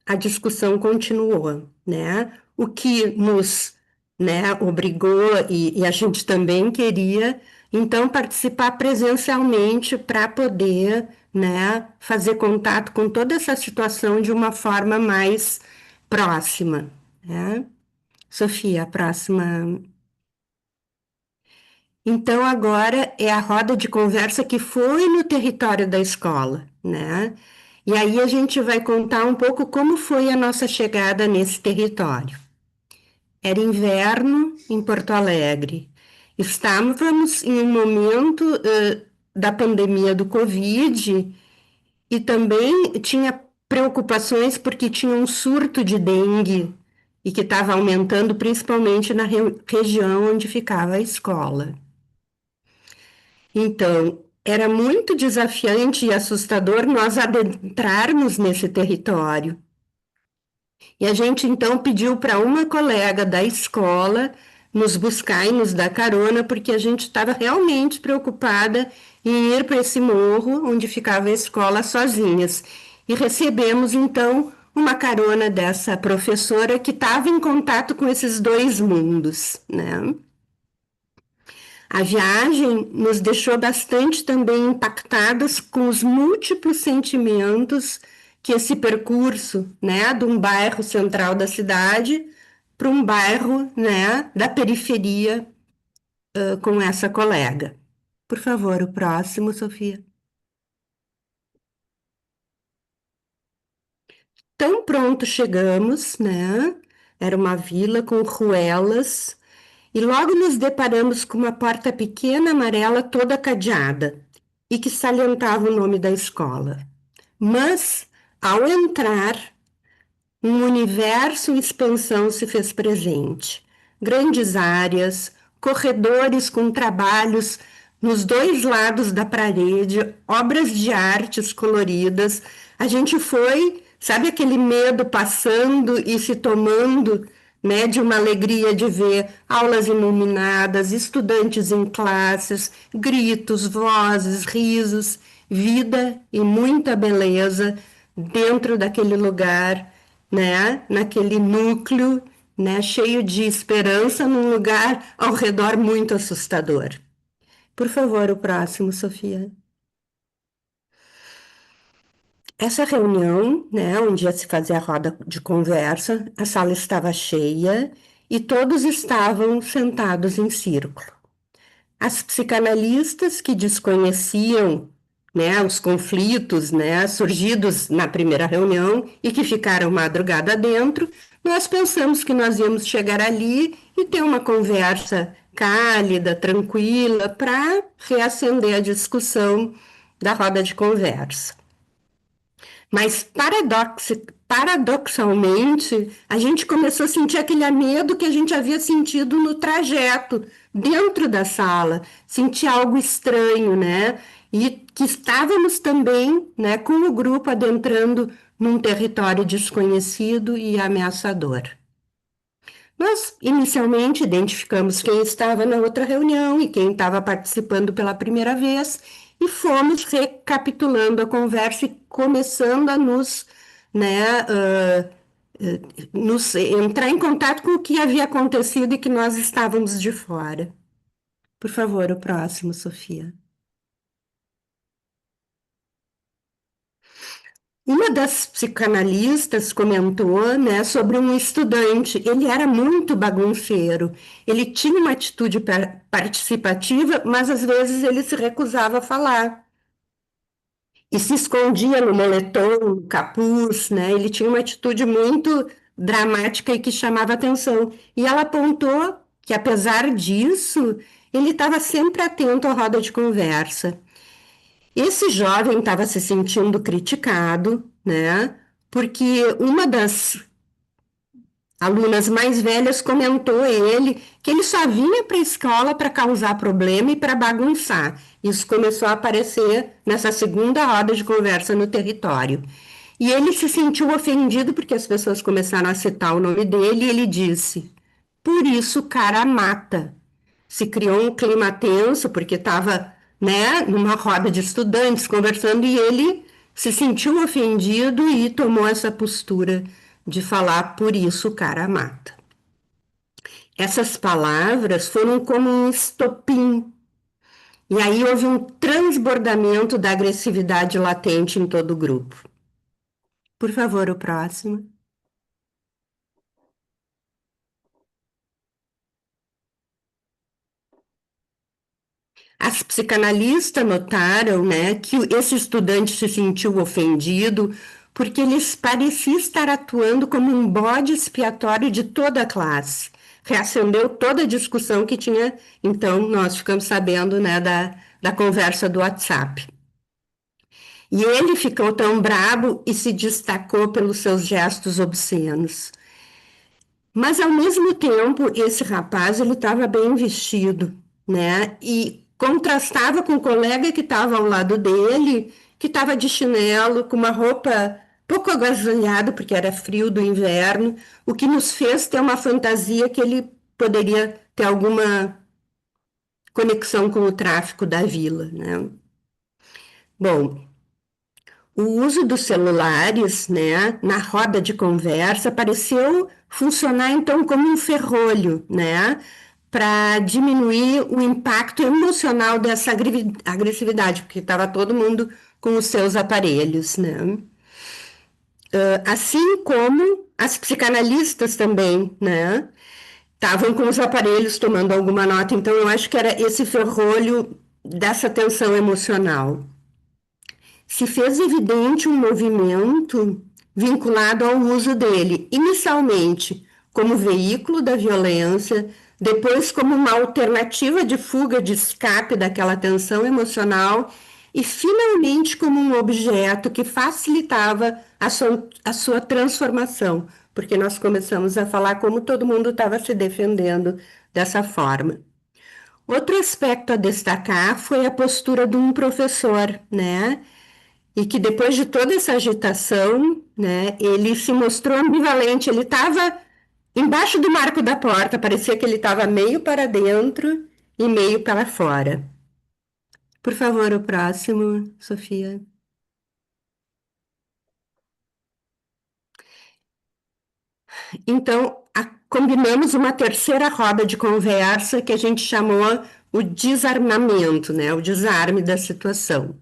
a discussão continuou, né? O que nos, né, obrigou, e a gente também queria, então, participar presencialmente para poder, né, fazer contato com toda essa situação de uma forma mais próxima, né? Sofia, a próxima. Então, agora é a roda de conversa que foi no território da escola, né? E aí a gente vai contar um pouco como foi a nossa chegada nesse território. Era inverno em Porto Alegre. Estávamos em um momento da pandemia do Covid e também tinha preocupações porque tinha um surto de dengue e que estava aumentando principalmente na região onde ficava a escola. Então, era muito desafiante e assustador nós adentrarmos nesse território. E a gente então pediu para uma colega da escola nos buscar e nos dar carona, porque a gente estava realmente preocupada em ir para esse morro onde ficava a escola sozinhas. E recebemos então uma carona dessa professora que estava em contato com esses dois mundos, né? A viagem nos deixou bastante também impactadas com os múltiplos sentimentos que esse percurso, né, de um bairro central da cidade para um bairro, né, da periferia, com essa colega. Por favor, o próximo, Sofia. Tão pronto chegamos, né? Era uma vila com ruelas, e logo nos deparamos com uma porta pequena amarela toda cadeada e que salientava o nome da escola. Mas, ao entrar, um universo em expansão se fez presente. Grandes áreas, corredores com trabalhos nos dois lados da parede, obras de artes coloridas. A gente foi, sabe aquele medo passando e se tomando, né, de uma alegria de ver aulas iluminadas, estudantes em classes, gritos, vozes, risos, vida e muita beleza dentro daquele lugar, né, naquele núcleo, né, cheio de esperança, num lugar ao redor muito assustador. Por favor, o próximo, Sofia. Essa reunião, né, onde ia se fazer a roda de conversa, a sala estava cheia e todos estavam sentados em círculo. As psicanalistas que desconheciam, né, os conflitos, né, surgidos na primeira reunião e que ficaram madrugada dentro, nós pensamos que nós íamos chegar ali e ter uma conversa cálida, tranquila, para reacender a discussão da roda de conversa. Mas paradoxalmente, a gente começou a sentir aquele medo que a gente havia sentido no trajeto, dentro da sala, sentir algo estranho, né? E que estávamos também, né, com o grupo adentrando num território desconhecido e ameaçador. Nós, inicialmente, identificamos quem estava na outra reunião e quem estava participando pela primeira vez e fomos recapitulando a conversa e começando a né, entrar em contato com o que havia acontecido e que nós estávamos de fora. Por favor, o próximo, Sofia. Uma das psicanalistas comentou, né, sobre um estudante. Ele era muito bagunceiro. Ele tinha uma atitude participativa, mas às vezes ele se recusava a falar. E se escondia no moletom, no capuz, né? Ele tinha uma atitude muito dramática e que chamava atenção. E ela apontou que, apesar disso, ele estava sempre atento à roda de conversa. Esse jovem estava se sentindo criticado, né? Porque uma das alunas mais velhas comentou a ele que ele só vinha para a escola para causar problema e para bagunçar. Isso começou a aparecer nessa segunda roda de conversa no território. E ele se sentiu ofendido porque as pessoas começaram a citar o nome dele e ele disse: por isso o cara mata. Se criou um clima tenso porque estava, né, numa roda de estudantes conversando e ele se sentiu ofendido e tomou essa postura de falar por isso o cara mata. Essas palavras foram como um estopim. E aí houve um transbordamento da agressividade latente em todo o grupo. Por favor, o próximo. As psicanalistas notaram, né, que esse estudante se sentiu ofendido porque ele parecia estar atuando como um bode expiatório de toda a classe. Reacendeu toda a discussão que tinha, então nós ficamos sabendo, né, da conversa do WhatsApp. E ele ficou tão brabo e se destacou pelos seus gestos obscenos. Mas, ao mesmo tempo, esse rapaz, ele estava bem vestido, né? E contrastava com o colega que estava ao lado dele, que estava de chinelo, com uma roupa pouco agasalhada, porque era frio do inverno, o que nos fez ter uma fantasia que ele poderia ter alguma conexão com o tráfico da vila, né? Bom, o uso dos celulares, né, na roda de conversa pareceu funcionar então como um ferrolho, né, para diminuir o impacto emocional dessa agressividade, porque estava todo mundo com os seus aparelhos, né. Assim como as psicanalistas também, né, estavam com os aparelhos tomando alguma nota, então eu acho que era esse ferrolho dessa tensão emocional. Se fez evidente um movimento vinculado ao uso dele, inicialmente como veículo da violência, depois como uma alternativa de fuga, de escape daquela tensão emocional e finalmente como um objeto que facilitava a sua transformação, porque nós começamos a falar como todo mundo estava se defendendo dessa forma. Outro aspecto a destacar foi a postura de um professor, né? E que depois de toda essa agitação, né, ele se mostrou ambivalente. Ele estava embaixo do marco da porta, parecia que ele estava meio para dentro e meio para fora. Por favor, o próximo, Sofia. Então, combinamos uma terceira roda de conversa que a gente chamou o desarmamento, né, o desarme da situação.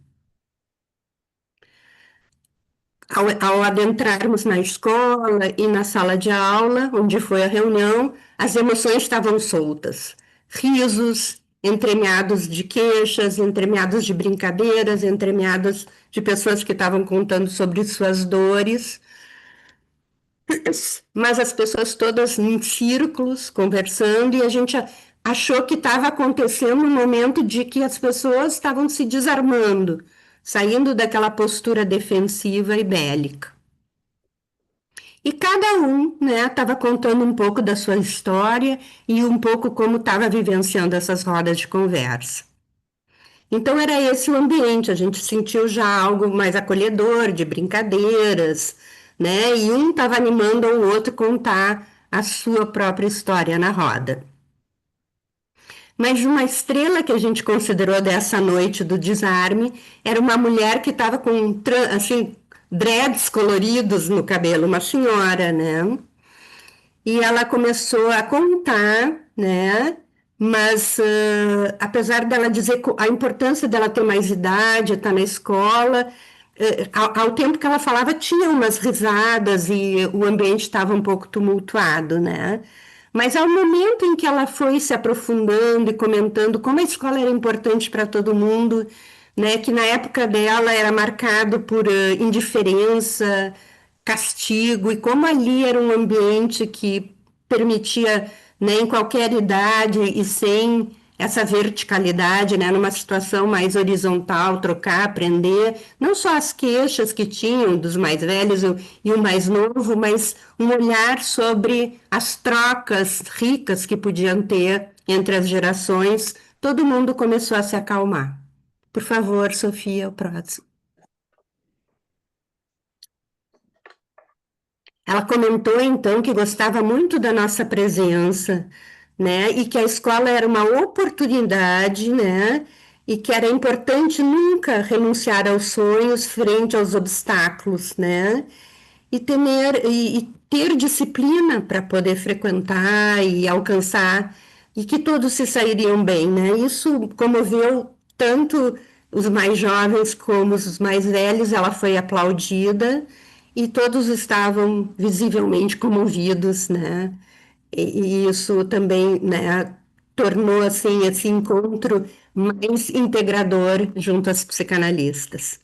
Ao adentrarmos na escola e na sala de aula, onde foi a reunião, as emoções estavam soltas. Risos, entremeados de queixas, entremeados de brincadeiras, entremeados de pessoas que estavam contando sobre suas dores. Mas as pessoas todas em círculos, conversando, e a gente achou que estava acontecendo um momento de que as pessoas estavam se desarmando, saindo daquela postura defensiva e bélica. E cada um, né, estava contando um pouco da sua história e um pouco como estava vivenciando essas rodas de conversa. Então era esse o ambiente, a gente sentiu já algo mais acolhedor, de brincadeiras, né? E um estava animando o outro a contar a sua própria história na roda. Mas uma estrela que a gente considerou dessa noite do desarme era uma mulher que estava com, assim, dreads coloridos no cabelo, uma senhora, né? E ela começou a contar, né? Mas apesar dela dizer a importância dela ter mais idade, estar na escola, ao tempo que ela falava, tinha umas risadas e o ambiente estava um pouco tumultuado, né? Mas ao momento em que ela foi se aprofundando e comentando como a escola era importante para todo mundo, né? Que na época dela era marcado por indiferença, castigo, e como ali era um ambiente que permitia, né, em qualquer idade e sem essa verticalidade, né, numa situação mais horizontal, trocar, aprender, não só as queixas que tinham dos mais velhos e o mais novo, mas um olhar sobre as trocas ricas que podiam ter entre as gerações, todo mundo começou a se acalmar. Por favor, Sofia, o próximo. Ela comentou então que gostava muito da nossa presença, né? E que a escola era uma oportunidade, né? E que era importante nunca renunciar aos sonhos frente aos obstáculos, né? E ter disciplina para poder frequentar e alcançar, e que todos se sairiam bem, né? Isso comoveu tanto os mais jovens como os mais velhos, ela foi aplaudida e todos estavam visivelmente comovidos, né? E isso também, né, tornou assim esse encontro mais integrador junto às psicanalistas.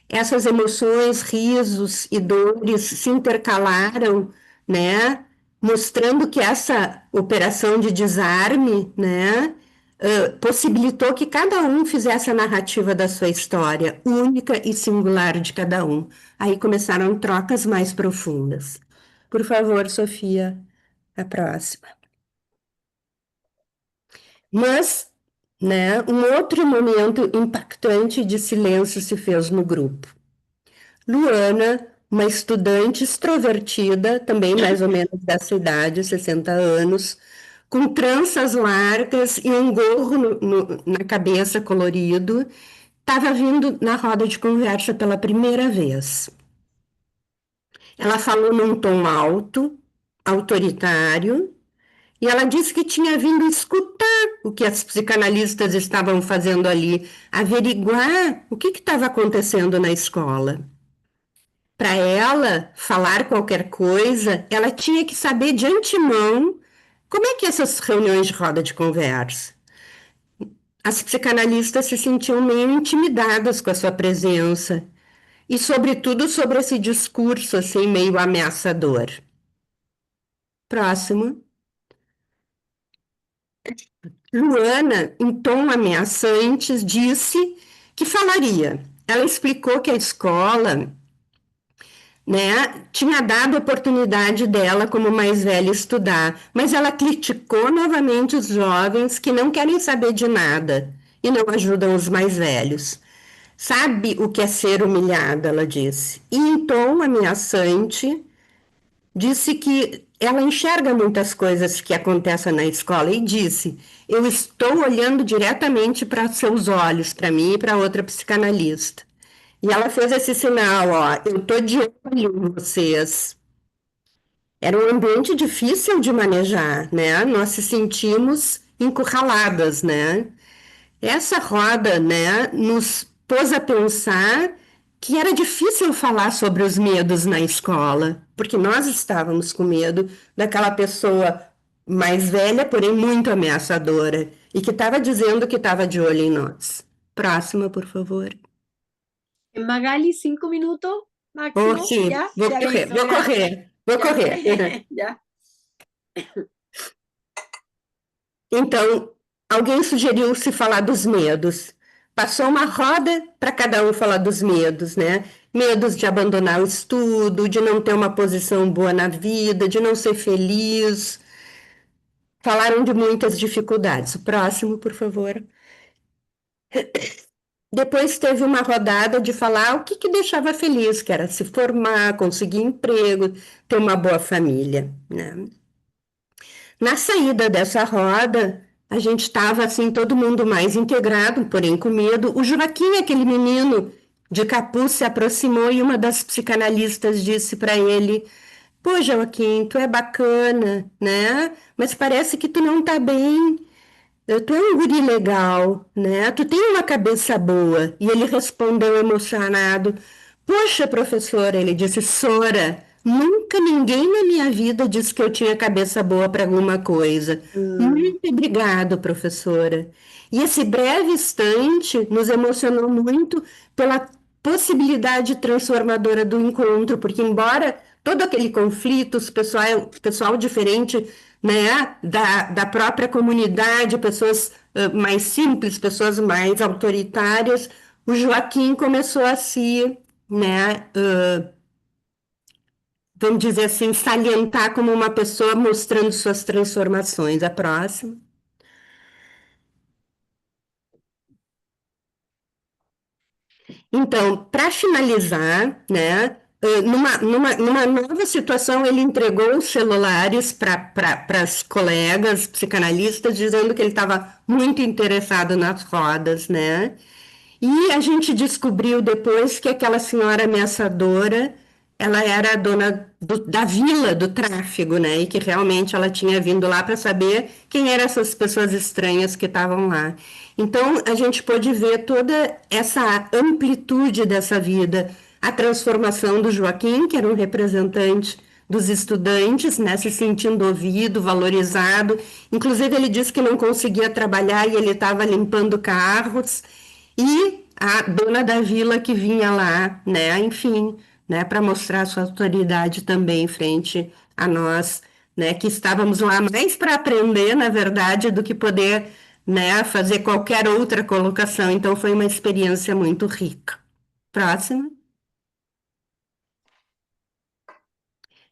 Essas emoções, risos e dores se intercalaram, né, mostrando que essa operação de desarme, né, possibilitou que cada um fizesse a narrativa da sua história, única e singular de cada um. Aí começaram trocas mais profundas. Por favor, Sofia, a próxima. Mas, né, um outro momento impactante de silêncio se fez no grupo. Luana, uma estudante extrovertida, também mais ou menos dessa idade, 60 anos, com tranças largas e um gorro na cabeça colorido, estava vindo na roda de conversa pela primeira vez. Ela falou num tom alto, autoritário, e ela disse que tinha vindo escutar o que as psicanalistas estavam fazendo ali, averiguar o que estava acontecendo na escola. Para ela falar qualquer coisa, ela tinha que saber de antemão como é que essas reuniões de roda de conversa. As psicanalistas se sentiam meio intimidadas com a sua presença e, sobretudo, sobre esse discurso assim meio ameaçador. Próximo. Luana, em tom ameaçante, disse que falaria. Ela explicou que a escola, né, tinha dado a oportunidade dela como mais velha estudar, mas ela criticou novamente os jovens que não querem saber de nada e não ajudam os mais velhos. Sabe o que é ser humilhada, ela disse. E em tom ameaçante, disse que ela enxerga muitas coisas que acontecem na escola e disse: eu estou olhando diretamente para seus olhos, para mim e para outra psicanalista. E ela fez esse sinal, ó, eu estou de olho em vocês. Era um ambiente difícil de manejar, né? Nós se sentimos encurraladas, né? Essa roda, né, nos pôs a pensar que era difícil falar sobre os medos na escola, porque nós estávamos com medo daquela pessoa mais velha, porém muito ameaçadora, e que estava dizendo que estava de olho em nós. Próxima, por favor. Magali, 5 minutos Oh, máximo. sim, ¿Ya? vou Te correr, aviso, vou ya. correr, vou Ya. correr. Ya. Então, alguém sugeriu se falar dos medos. Passou uma roda para cada um falar dos medos, né? Medos de abandonar o estudo, de não ter uma posição boa na vida, de não ser feliz. Falaram de muitas dificuldades. O próximo, por favor. Depois teve uma rodada de falar o que deixava feliz, que era se formar, conseguir emprego, ter uma boa família, né? Na saída dessa roda, a gente estava assim, todo mundo mais integrado, porém com medo. O Joaquim, aquele menino de capuz, se aproximou e uma das psicanalistas disse para ele: pô, Joaquim, tu é bacana, né? Mas parece que tu não tá bem. Tu é um guri legal, né? Tu tem uma cabeça boa. E ele respondeu emocionado: Poxa, professora, ele disse, Sora, nunca ninguém na minha vida disse que eu tinha cabeça boa para alguma coisa. Muito obrigado, professora. E esse breve instante nos emocionou muito pela possibilidade transformadora do encontro, porque embora todo aquele conflito, pessoal diferente, né, da própria comunidade, pessoas mais simples, pessoas mais autoritárias, o Joaquim começou a se, né, vamos dizer assim, salientar como uma pessoa mostrando suas transformações. A próxima. Então, para finalizar, né, numa nova situação, ele entregou os celulares para as colegas psicanalistas, dizendo que ele estava muito interessado nas rodas, né? E a gente descobriu depois que aquela senhora ameaçadora, ela era a dona da vila do tráfego, né? E que realmente ela tinha vindo lá para saber quem eram essas pessoas estranhas que estavam lá. Então, a gente pôde ver toda essa amplitude dessa vida, a transformação do Joaquim, que era um representante dos estudantes, né, se sentindo ouvido, valorizado. Inclusive, ele disse que não conseguia trabalhar e ele estava limpando carros. E a dona da vila que vinha lá, né, enfim, né, para mostrar sua autoridade também frente a nós, né, que estávamos lá mais para aprender, na verdade, do que poder, né, fazer qualquer outra colocação. Então, foi uma experiência muito rica. Próxima.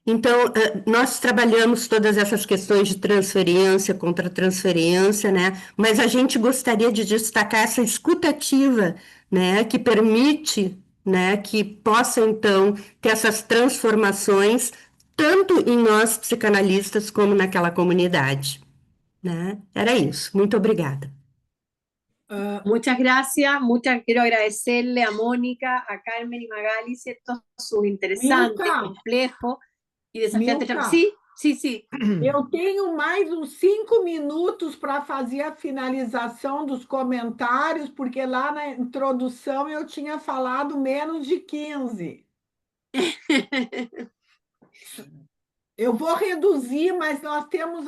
Então, nós trabalhamos todas essas questões de transferência, contra-transferência, né? Mas a gente gostaria de destacar essa escutativa, né? Que permite, né? Que possa, então, ter essas transformações, tanto em nós, psicanalistas, como naquela comunidade, né? Era isso. Muito obrigada. Muchas gracias, quiero agradecerle a Mónica, a Carmen y Magali, ¿cierto? Sus interesantes, Milka. complejos y desafiantes. Milka. Sí, sí, sí. Eu tenho mais uns 5 minutos para fazer a finalização dos comentários, porque lá na introdução eu tinha falado menos de 15. Eu vou reduzir, mas nós temos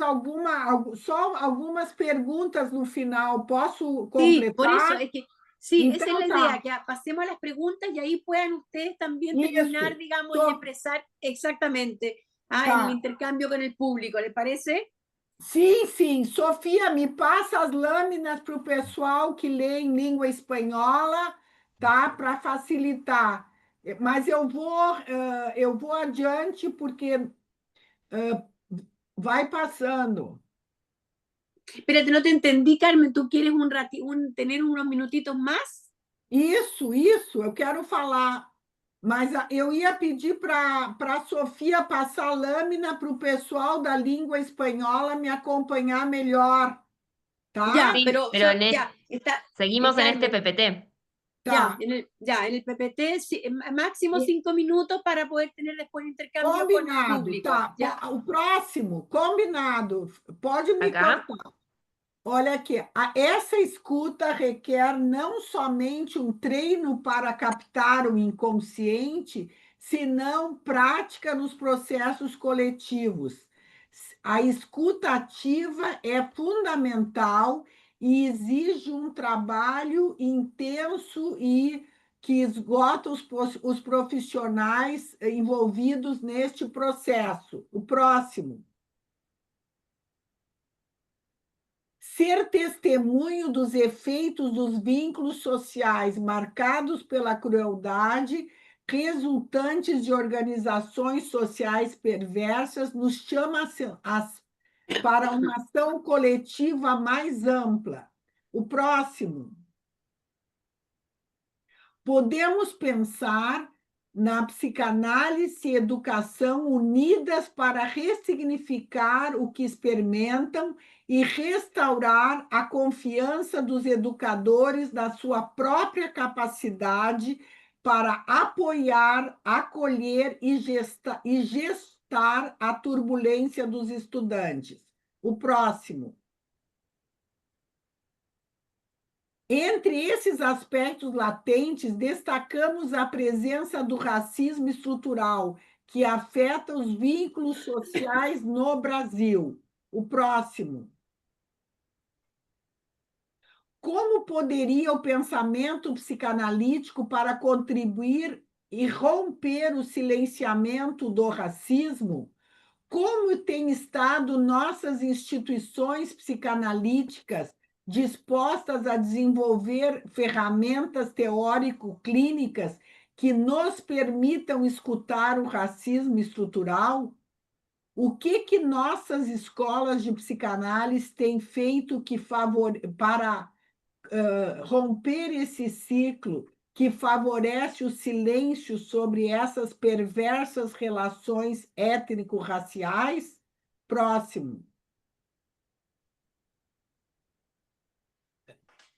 só algumas perguntas no final. Posso completar? Sí, por eso es que sí, esa es la Então, idea, que pasemos a las preguntas y ahí puedan ustedes también terminar, digamos, y expresar exactamente el intercambio con el público, ¿les parece? Sim, sim. Sofia, me passa as lâminas para o pessoal que lê em língua espanhola, tá? Para facilitar. Mas eu vou adiante porque vai passando. Espérate, no te entendí, Carmen. ¿Tú quieres tener unos minutitos más? Isso, eu quero falar. Mas eu ia pedir para a Sofia passar a lâmina para o pessoal da língua espanhola me acompanhar melhor. Tá? Ya, Sí, pero ya, seguimos en este Carmen. PPT. Ya, en el PPT, máximo 5 minutos para poder tener después intercambio con el Combinado, público. tá. Ya. O próximo, combinado. Pode me Acá. cortar. Olha aqui, essa escuta requer não somente um treino para captar o inconsciente, senão prática nos processos coletivos. A escuta ativa é fundamental e exige um trabalho intenso e que esgota os profissionais envolvidos neste processo. O próximo. Ser testemunho dos efeitos dos vínculos sociais marcados pela crueldade, resultantes de organizações sociais perversas, nos chama para uma ação coletiva mais ampla. O próximo. Podemos pensar na psicanálise e educação unidas para ressignificar o que experimentam e restaurar a confiança dos educadores na sua própria capacidade para apoiar, acolher e gestar a turbulência dos estudantes. O próximo. Entre esses aspectos latentes, destacamos a presença do racismo estrutural, que afeta os vínculos sociais no Brasil. O próximo. Como poderia o pensamento psicanalítico para contribuir e romper o silenciamento do racismo? Como têm estado nossas instituições psicanalíticas dispostas a desenvolver ferramentas teórico-clínicas que nos permitam escutar o racismo estrutural? O que nossas escolas de psicanálise têm feito para romper esse ciclo que favorece o silêncio sobre essas perversas relações étnico-raciais? Próximo.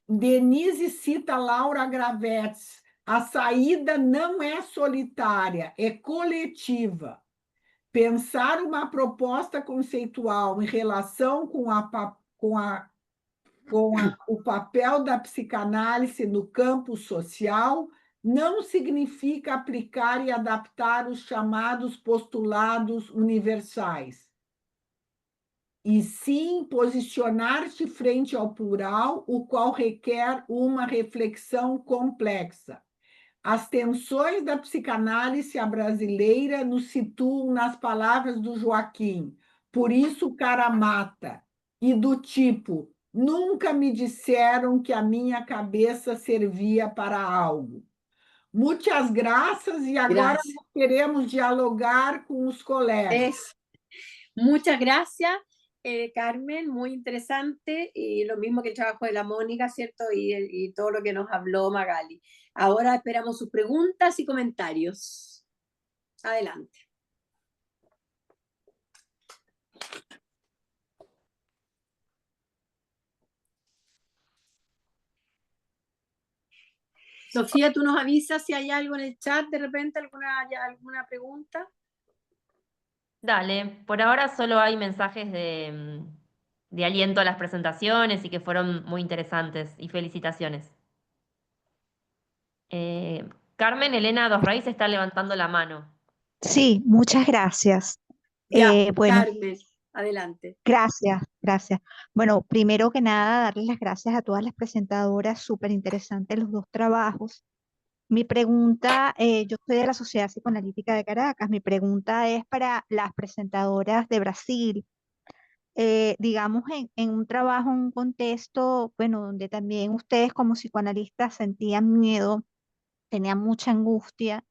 Denise cita Laura Gravettes. A saída não é solitária, é coletiva. Pensar uma proposta conceitual em relação com o papel da psicanálise no campo social não significa aplicar e adaptar os chamados postulados universais, e sim posicionar-se frente ao plural, o qual requer uma reflexão complexa. As tensões da psicanálise brasileira nos situam nas palavras do Joaquim, por isso o cara mata, e do tipo, nunca me disseram que a minha cabeça servia para algo. Muitas graças, e agora Gracias. nós queremos dialogar com os colegas. Muchas gracias, Carmen, muy interesante, y lo mismo que el trabajo de la Mónica, ¿cierto? Y todo lo que nos habló Magali. Ahora esperamos sus preguntas y comentarios. Adelante. Sofía, ¿tú nos avisas si hay algo en el chat, de repente alguna pregunta? Dale, por ahora solo hay mensajes de aliento a las presentaciones y que fueron muy interesantes y felicitaciones. Carmen Elena Dos Reyes está levantando la mano. Sí, muchas gracias. Ya, Bueno, Carmen, adelante. gracias. Bueno, primero que nada, darles las gracias a todas las presentadoras, súper interesantes los dos trabajos. Mi pregunta, yo soy de la Sociedad Psicoanalítica de Caracas, mi pregunta es para las presentadoras de Brasil. Digamos, en un trabajo, en un contexto, bueno, donde también ustedes como psicoanalistas sentían miedo, tenían mucha angustia.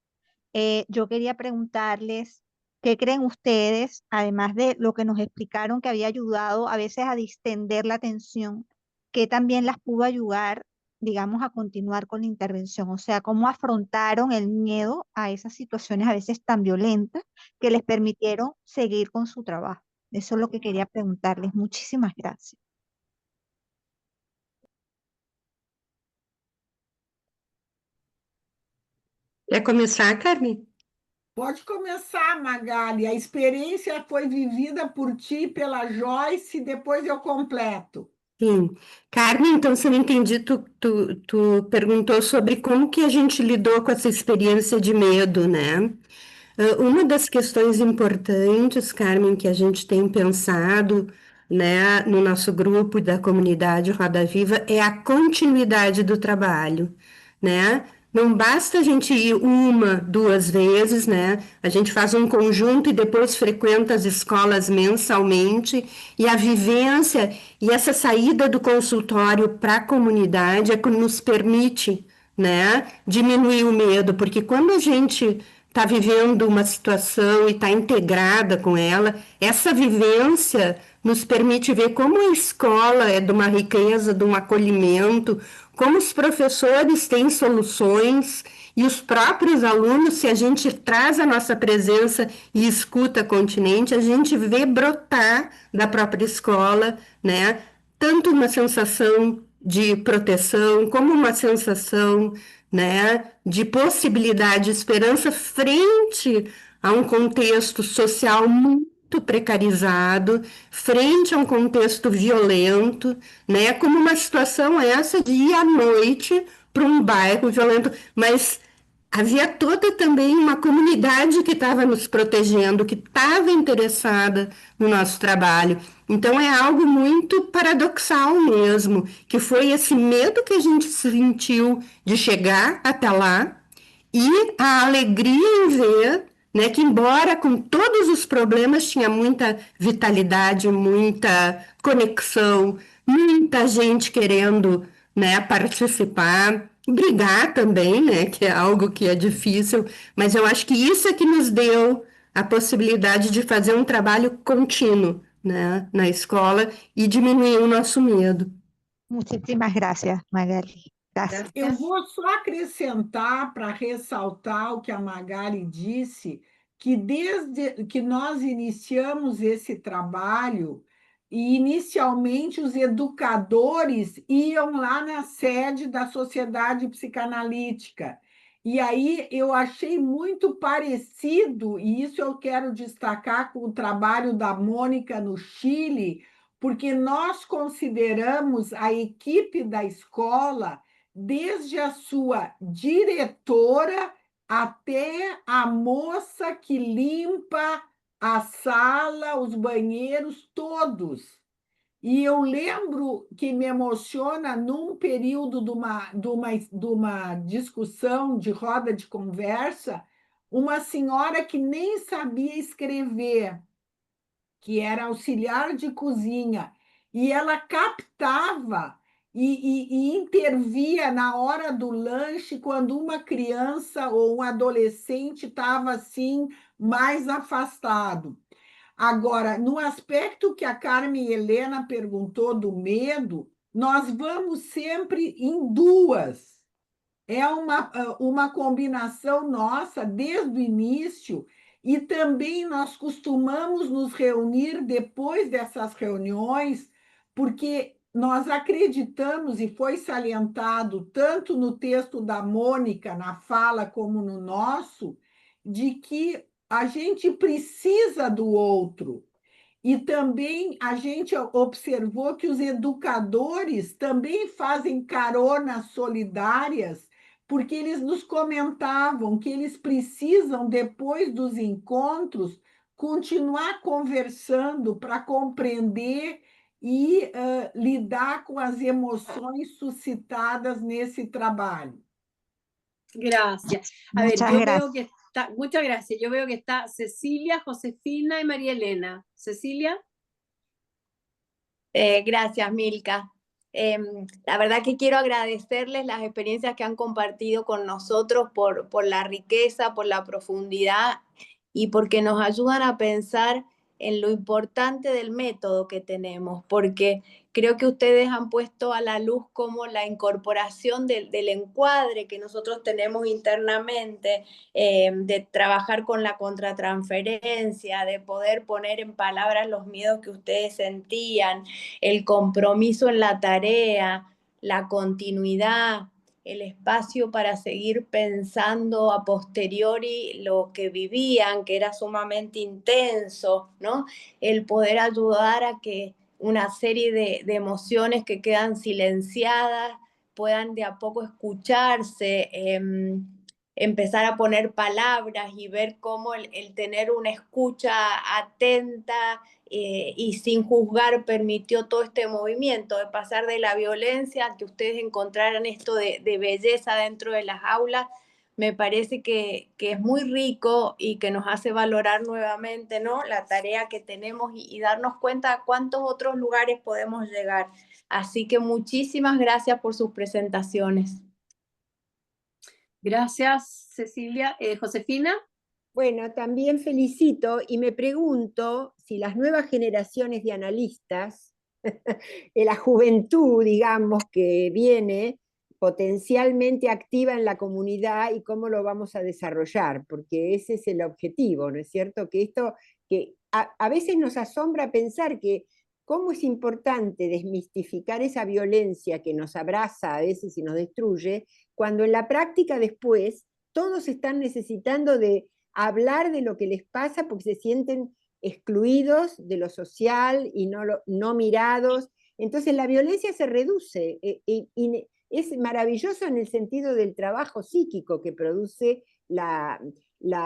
Yo quería preguntarles, ¿qué creen ustedes, además de lo que nos explicaron que había ayudado a veces a distender la tensión, qué también las pudo ayudar, digamos, a continuar con la intervención? O sea, ¿cómo afrontaron el miedo a esas situaciones a veces tan violentas que les permitieron seguir con su trabajo? Eso es lo que quería preguntarles. Muchísimas gracias. Quer começar, Carmen? Pode começar, Magali. A experiência foi vivida por ti, pela Joyce, depois eu completo. Sim. Carmen, então, se eu não entendi, tu perguntou sobre como que a gente lidou com essa experiência de medo, né? Uma das questões importantes, Carmen, que a gente tem pensado, né, no nosso grupo da comunidade Roda Viva é a continuidade do trabalho, né? Não basta a gente ir uma, duas vezes, né? A gente faz um conjunto e depois frequenta as escolas mensalmente, e a vivência e essa saída do consultório para a comunidade é que nos permite, né, diminuir o medo, porque quando a gente está vivendo uma situação e está integrada com ela, essa vivência nos permite ver como a escola é de uma riqueza, de um acolhimento, como os professores têm soluções e os próprios alunos, se a gente traz a nossa presença e escuta continente, a gente vê brotar da própria escola, né? Tanto uma sensação de proteção, como uma sensação, né, de possibilidade, de esperança frente a um contexto social muito muito precarizado, frente a um contexto violento, né? Como uma situação essa de ir à noite para um bairro violento, mas havia toda também uma comunidade que estava nos protegendo, que estava interessada no nosso trabalho. Então é algo muito paradoxal mesmo, que foi esse medo que a gente sentiu de chegar até lá e a alegria em ver, né, que embora com todos os problemas tinha muita vitalidade, muita conexão, muita gente querendo, né, participar, brigar também, né, que é algo que é difícil, mas eu acho que isso é que nos deu a possibilidade de fazer um trabalho contínuo, né, na escola e diminuir o nosso medo. Muchísimas gracias, Magali. Gracias. Eu vou só acrescentar para ressaltar o que a Magali disse, que desde que nós iniciamos esse trabalho, e inicialmente os educadores iam lá na sede da Sociedade Psicanalítica. E aí eu achei muito parecido, e isso eu quero destacar com o trabalho da Mônica no Chile, porque nós consideramos a equipe da escola desde a sua diretora até a moça que limpa a sala, os banheiros, todos. E eu lembro que me emociona num período de uma discussão, de roda de conversa, uma senhora que nem sabia escrever, que era auxiliar de cozinha, e ela captava e intervia na hora do lanche quando uma criança ou um adolescente estava assim mais afastado. Agora, no aspecto que a Carmen Helena perguntou do medo, nós vamos sempre em duas. É uma combinação nossa desde o início, e também nós costumamos nos reunir depois dessas reuniões, porque nós acreditamos, e foi salientado tanto no texto da Mônica, na fala, como no nosso, de que a gente precisa do outro. E também a gente observou que os educadores também fazem caronas solidárias, porque eles nos comentavam que eles precisam, depois dos encontros, continuar conversando para compreender e lidar com as emoções suscitadas nesse trabalho. Gracias. A ver, Muchas yo gracias. veo que está, muchas gracias. Yo veo que está Cecilia, Josefina y María Elena. Cecilia. Gracias, Milka. La verdad que quiero agradecerles las experiencias que han compartido con nosotros por la riqueza, por la profundidad y porque nos ayudan a pensar en lo importante del método que tenemos, porque creo que ustedes han puesto a la luz como la incorporación del encuadre que nosotros tenemos internamente, de trabajar con la contratransferencia, de poder poner en palabras los miedos que ustedes sentían, el compromiso en la tarea, la continuidad, el espacio para seguir pensando a posteriori lo que vivían, que era sumamente intenso, ¿no? El poder ayudar a que una serie de emociones que quedan silenciadas puedan de a poco escucharse, empezar a poner palabras y ver cómo el tener una escucha atenta y sin juzgar permitió todo este movimiento de pasar de la violencia a que ustedes encontraran esto de belleza dentro de las aulas. Me parece que es muy rico y que nos hace valorar nuevamente, ¿no?, la tarea que tenemos y darnos cuenta a cuántos otros lugares podemos llegar. Así que muchísimas gracias por sus presentaciones. Gracias, Cecilia. Josefina. Bueno, también felicito y me pregunto si las nuevas generaciones de analistas, la juventud, digamos, que viene potencialmente activa en la comunidad y cómo lo vamos a desarrollar, porque ese es el objetivo, ¿no es cierto? Que esto, que a veces nos asombra pensar que cómo es importante desmistificar esa violencia que nos abraza a veces y nos destruye, cuando en la práctica después todos están necesitando de hablar de lo que les pasa porque se sienten excluidos de lo social y no mirados. Entonces la violencia se reduce y es maravilloso en el sentido del trabajo psíquico que produce la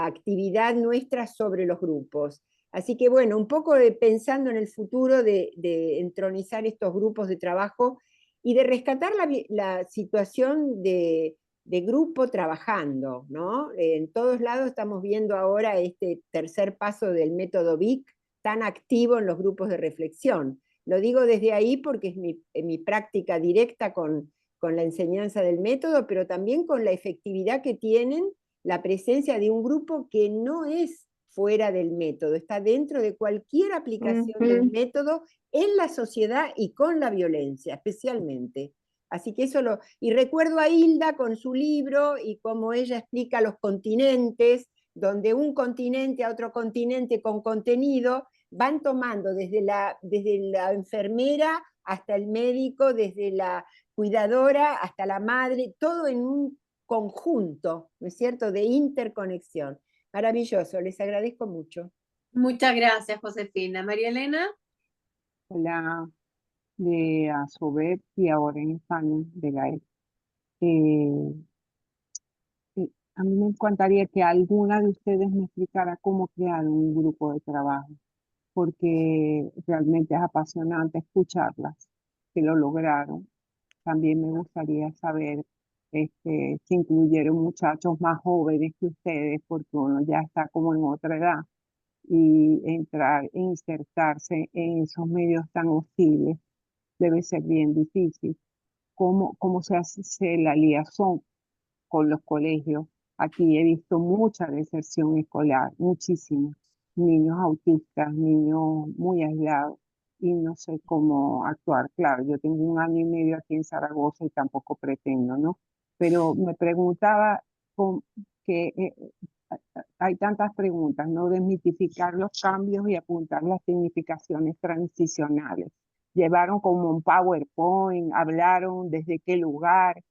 actividad nuestra sobre los grupos. Así que bueno, un poco pensando en el futuro de entronizar estos grupos de trabajo y de rescatar la situación de grupo trabajando, ¿no? En todos lados estamos viendo ahora este tercer paso del método VIC tan activo en los grupos de reflexión. Lo digo desde ahí porque es mi práctica directa con la enseñanza del método, pero también con la efectividad que tienen la presencia de un grupo que no es fuera del método, está dentro de cualquier aplicación del método en la sociedad y con la violencia, especialmente. Así que eso y recuerdo a Hilda con su libro y cómo ella explica los continentes, donde un continente a otro continente con contenido van tomando desde la enfermera hasta el médico, desde la cuidadora hasta la madre, todo en un conjunto, ¿no es cierto?, de interconexión. Maravilloso, les agradezco mucho. Muchas gracias, Josefina. María Elena. Hola, de Asovet y ahora en España, de GAEL. A mí me encantaría que alguna de ustedes me explicara cómo crear un grupo de trabajo, porque realmente es apasionante escucharlas, que lo lograron. También me gustaría saber si incluyeron muchachos más jóvenes que ustedes, porque uno ya está como en otra edad, y entrar e insertarse en esos medios tan hostiles debe ser bien difícil. ¿Cómo se hace la liaison con los colegios? Aquí he visto mucha deserción escolar, muchísimos niños autistas, niños muy aislados, y no sé cómo actuar. Claro, yo tengo 1 año y medio aquí en Zaragoza y tampoco pretendo, ¿no? Pero me preguntaba que hay tantas preguntas, ¿no? Desmitificar los cambios y apuntar las significaciones transicionales. Llevaron como un PowerPoint, hablaron desde qué lugar,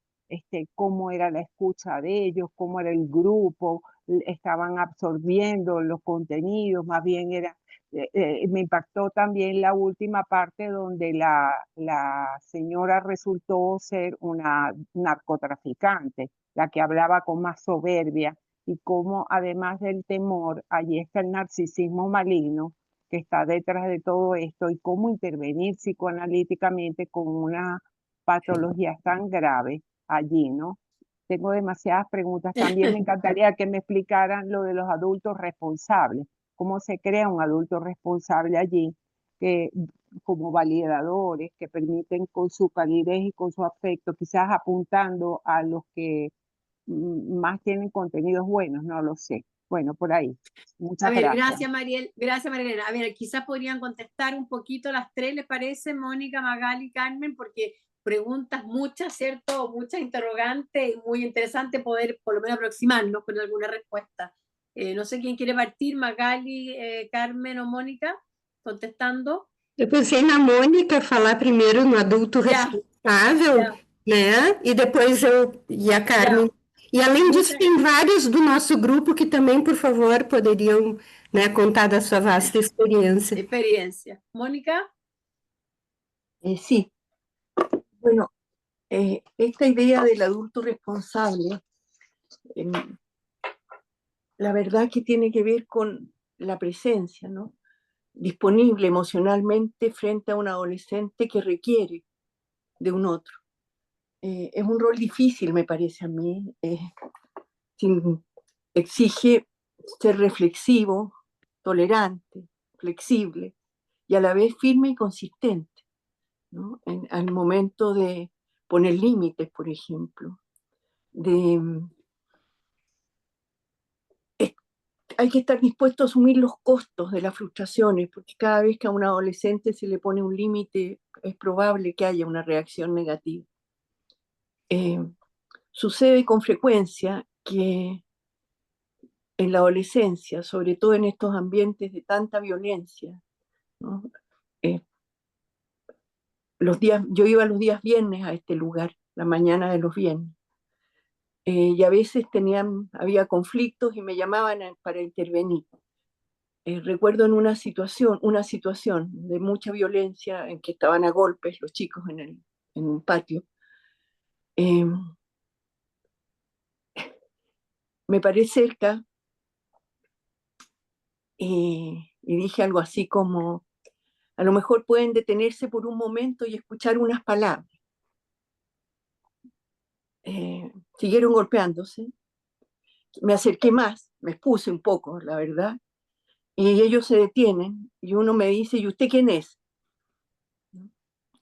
cómo era la escucha de ellos, cómo era el grupo, estaban absorbiendo los contenidos, más bien era, me impactó también la última parte donde la señora resultó ser una narcotraficante, la que hablaba con más soberbia, y cómo además del temor, allí está el narcisismo maligno que está detrás de todo esto, y cómo intervenir psicoanalíticamente con una patología tan grave allí, ¿no? Tengo demasiadas preguntas. También me encantaría que me explicaran lo de los adultos responsables, cómo se crea un adulto responsable allí, que como validadores que permiten con su calidez y con su afecto, quizás apuntando a los que más tienen contenidos buenos, no lo sé. Bueno, por ahí. Muchas gracias. Gracias, Marielena. A ver, quizás podrían contestar un poquito las tres, ¿les parece? Mónica, Magali, Carmen, porque preguntas muchas, ¿cierto? Muchas interrogantes, muy interesante poder por lo menos aproximarnos con alguna respuesta. No sé quién quiere partir, Magali, Carmen o Mónica, contestando. Eu pensei na Mônica falar primeiro no adulto responsável, né? E depois e a Carmen. E além disso, tem vários do nosso grupo que também, por favor, poderiam, né, contar da sua vasta experiência. Mónica. Sí. Bueno, esta idea del adulto responsable, la verdad que tiene que ver con la presencia, ¿no?, disponible emocionalmente frente a un adolescente que requiere de un otro. Es un rol difícil, me parece a mí. Exige ser reflexivo, tolerante, flexible y a la vez firme y consistente, ¿no?, al momento de poner límites, por ejemplo. Hay que estar dispuesto a asumir los costos de las frustraciones, porque cada vez que a un adolescente se le pone un límite, es probable que haya una reacción negativa. Sucede con frecuencia que en la adolescencia, sobre todo en estos ambientes de tanta violencia, ¿no?, yo iba los días viernes a este lugar, la mañana de los viernes, y a veces había conflictos y me llamaban para intervenir. recuerdo en una situación de mucha violencia en que estaban a golpes los chicos en un patio. Me paré cerca y dije algo así como, a lo mejor pueden detenerse por un momento y escuchar unas palabras. Siguieron golpeándose. Me acerqué más, me expuse un poco, la verdad, y ellos se detienen y uno me dice, ¿y usted quién es?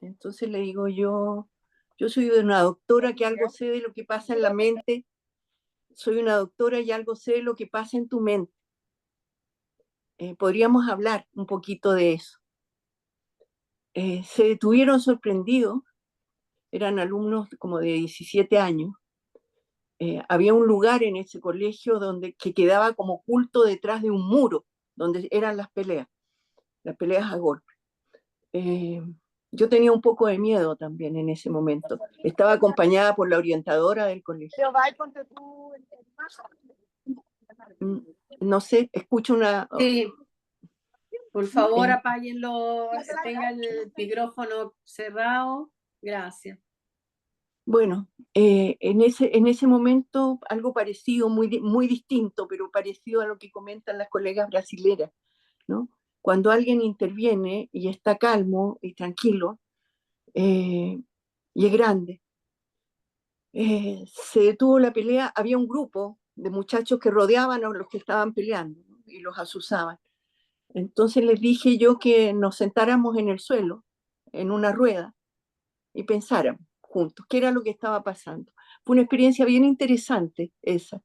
Entonces le digo yo soy una doctora que algo sé de lo que pasa en la mente, soy una doctora y algo sé de lo que pasa en tu mente. Podríamos hablar un poquito de eso. Se detuvieron sorprendidos, eran alumnos como de 17 años. Había un lugar en ese colegio que quedaba como oculto detrás de un muro, donde eran las peleas a golpe. Yo tenía un poco de miedo también en ese momento. Estaba acompañada por la orientadora del colegio. No sé, escucho una... Sí, por favor apáguenlo, tengan el micrófono cerrado. Gracias. Bueno, en ese momento algo parecido, muy distinto, pero parecido a lo que comentan las colegas brasileras, ¿no? Cuando alguien interviene y está calmo y tranquilo, y es grande, se detuvo la pelea, había un grupo de muchachos que rodeaban a los que estaban peleando, ¿no? Y los asusaban. Entonces les dije yo que nos sentáramos en el suelo, en una rueda, y pensáramos juntos qué era lo que estaba pasando. Fue una experiencia bien interesante esa.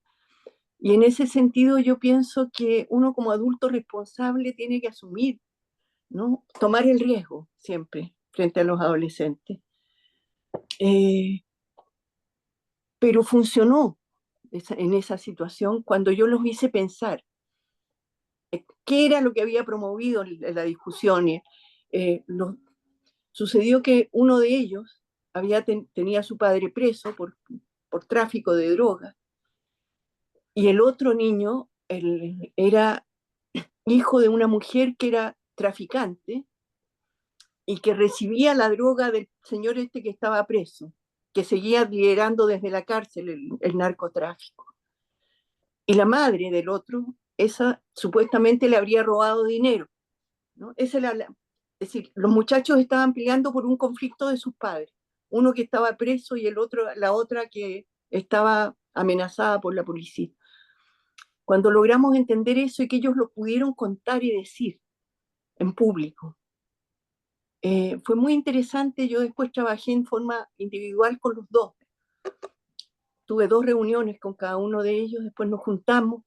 Y en ese sentido yo pienso que uno como adulto responsable tiene que asumir, ¿no? Tomar el riesgo siempre frente a los adolescentes. Pero funcionó en esa situación cuando yo los hice pensar qué era lo que había promovido la discusión. Sucedió que uno de ellos tenía a su padre preso por tráfico de drogas y el otro niño era hijo de una mujer que era traficante y que recibía la droga del señor este que estaba preso, que seguía liderando desde la cárcel el narcotráfico. Y la madre del otro, esa supuestamente le habría robado dinero, ¿no? Es decir, los muchachos estaban peleando por un conflicto de sus padres, uno que estaba preso y la otra que estaba amenazada por la policía. Cuando logramos entender eso y que ellos lo pudieron contar y decir en público, fue muy interesante. Yo después trabajé en forma individual con los dos. Tuve 2 reuniones con cada uno de ellos, después nos juntamos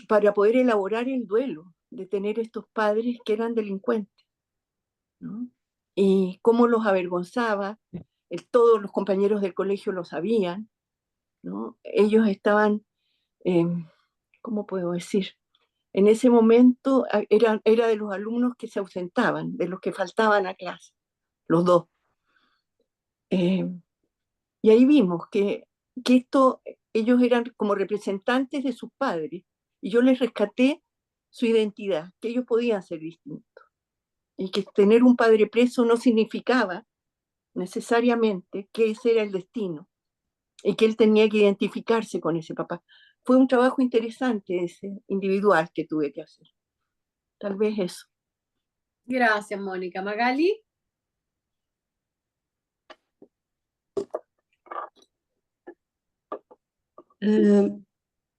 para poder elaborar el duelo de tener estos padres que eran delincuentes, ¿no? Y cómo los avergonzaba, todos los compañeros del colegio lo sabían, ¿no? Ellos estaban, ¿cómo puedo decir? En ese momento era de los alumnos que se ausentaban, de los que faltaban a clase, los dos. Y ahí vimos que ellos eran como representantes de sus padres, y yo les rescaté su identidad, que ellos podían ser distintos, y que tener un padre preso no significaba necesariamente que ese era el destino, y que él tenía que identificarse con ese papá. Fue un trabajo interesante ese, individual, que tuve que hacer. Tal vez eso. Gracias, Mónica. Magali.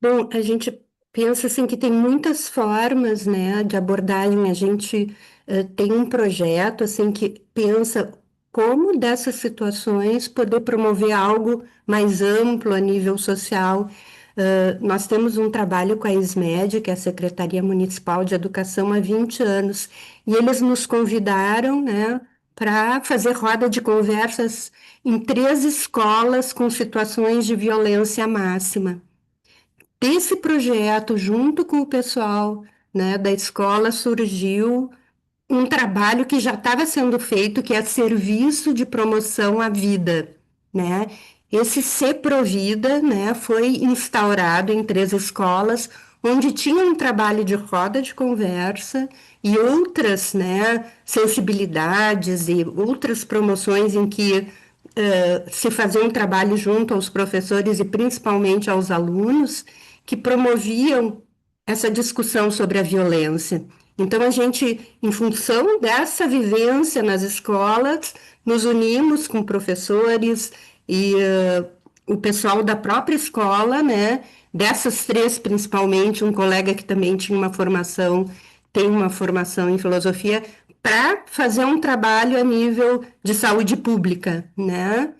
Bom, a gente pensa assim que tem muitas formas, né, de abordagem. A gente tem um projeto assim que pensa como dessas situações poder promover algo mais amplo a nível social. Nós temos um trabalho com a SMED, que é a Secretaria Municipal de Educação, há 20 anos, e eles nos convidaram, né, para fazer roda de conversas em 3 escolas com situações de violência máxima. Desse projeto, junto com o pessoal, né, da escola, surgiu um trabalho que já estava sendo feito, que é Serviço de Promoção à Vida, né? Esse Seprovida, né, foi instaurado em 3 escolas, onde tinha um trabalho de roda de conversa e outras, né, sensibilidades e outras promoções em que se fazia um trabalho junto aos professores e principalmente aos alunos que promoviam essa discussão sobre a violência. Então, a gente, em função dessa vivência nas escolas, nos unimos com professores e o pessoal da própria escola, né? Dessas três, principalmente, um colega que também tem uma formação em filosofia, para fazer um trabalho a nível de saúde pública, né?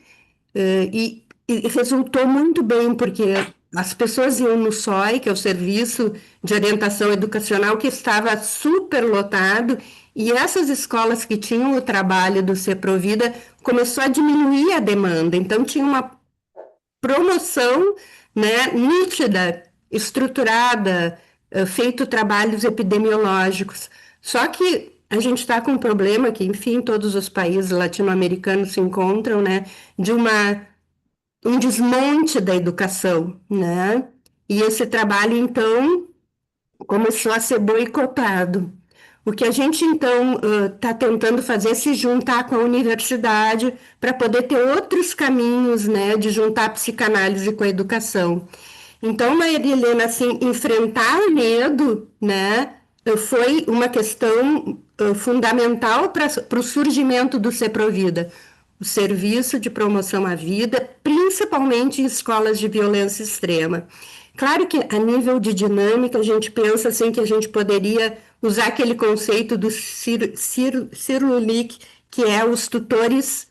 E resultou muito bem, porque as pessoas iam no SOI, que é o Serviço de Orientação Educacional, que estava super lotado, e essas escolas que tinham o trabalho do Seprovida começou a diminuir a demanda. Então, tinha uma promoção, né, nítida, estruturada, feito trabalhos epidemiológicos. Só que a gente está com um problema que, enfim, todos os países latino-americanos se encontram, né, de um desmonte da educação, né? E esse trabalho, então, começou a ser boicotado. O que a gente, então, está tentando fazer é se juntar com a universidade para poder ter outros caminhos, né, de juntar a psicanálise com a educação. Então, Maria Helena, assim, enfrentar o medo, né, foi uma questão fundamental para o surgimento do Seprovida, o Serviço de Promoção à Vida, principalmente em escolas de violência extrema. Claro que a nível de dinâmica a gente pensa assim que a gente poderia usar aquele conceito do Cyril Lick, que é os tutores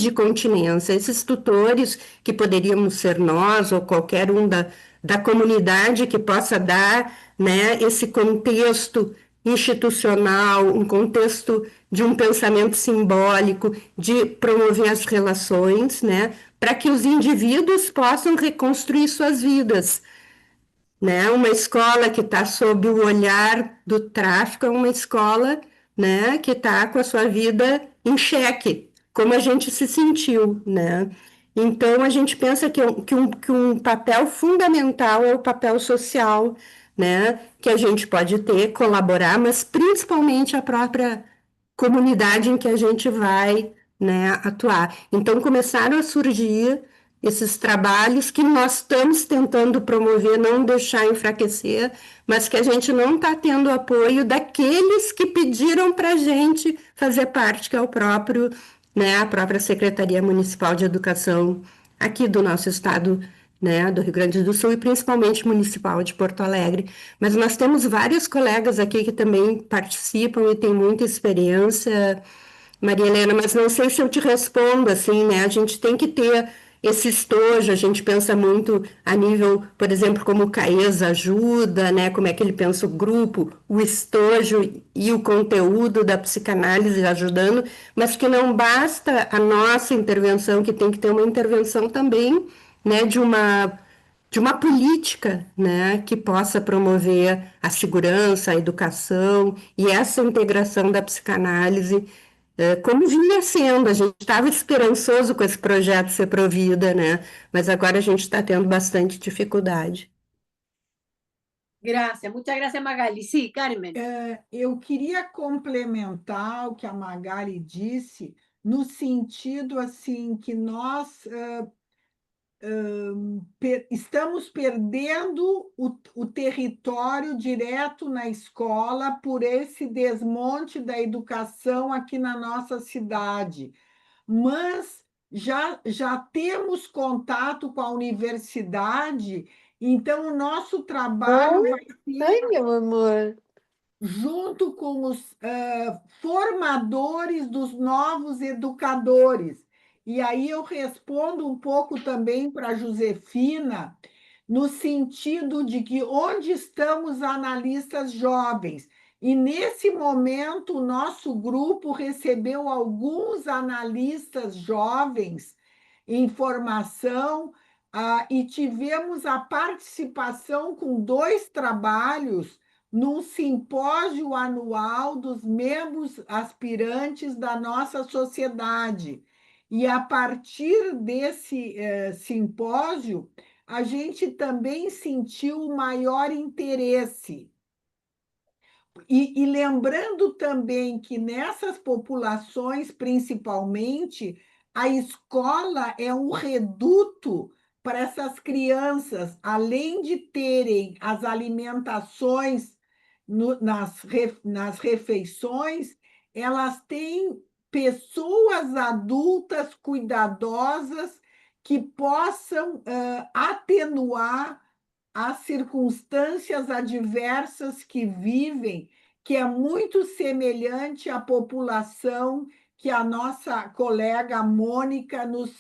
de continência. Esses tutores que poderíamos ser nós ou qualquer um da comunidade que possa dar, né, esse contexto institucional, um contexto de um pensamento simbólico, de promover as relações, né, para que os indivíduos possam reconstruir suas vidas, né? Uma escola que está sob o olhar do tráfico é uma escola, né, que está com a sua vida em xeque, como a gente se sentiu, né? Então, a gente pensa que um papel fundamental é o papel social, né, que a gente pode ter, colaborar, mas principalmente a própria comunidade em que a gente vai, né, atuar. Então, começaram a surgir esses trabalhos que nós estamos tentando promover, não deixar enfraquecer, mas que a gente não está tendo apoio daqueles que pediram para a gente fazer parte, que é o próprio, né, a própria Secretaria Municipal de Educação aqui do nosso estado, né, do Rio Grande do Sul e principalmente municipal de Porto Alegre. Mas nós temos vários colegas aqui que também participam e têm muita experiência, Maria Helena, mas não sei se eu te respondo assim, né? A gente tem que ter esse estojo, a gente pensa muito a nível, por exemplo, como o CAES ajuda, né? Como é que ele pensa o grupo, o estojo e o conteúdo da psicanálise ajudando, mas que não basta a nossa intervenção, que tem que ter uma intervenção também, né? De uma política, né, que possa promover a segurança, a educação e essa integração da psicanálise, como vinha sendo. A gente estava esperançoso com esse projeto ser provida, né, mas agora a gente está tendo bastante dificuldade. Muchas gracias Magali. Sí, Carmen. Eu queria complementar o que a Magali disse, no sentido assim que nós estamos perdendo o território direto na escola por esse desmonte da educação aqui na nossa cidade. Mas já temos contato com a universidade, então o nosso trabalho vai ser meu amor. junto com os formadores dos novos educadores. E aí eu respondo um pouco também para a Josefina, no sentido de que onde estão os analistas jovens? E nesse momento, o nosso grupo recebeu alguns analistas jovens em formação, e tivemos a participação com 2 trabalhos num simpósio anual dos membros aspirantes da nossa sociedade. E, a partir desse simpósio, a gente também sentiu maior interesse. E lembrando também que nessas populações, principalmente, a escola é um reduto para essas crianças, além de terem as alimentações nas refeições, elas têm pessoas adultas cuidadosas que possam atenuar as circunstâncias adversas que vivem, que é muito semelhante à população que a nossa colega Mônica nos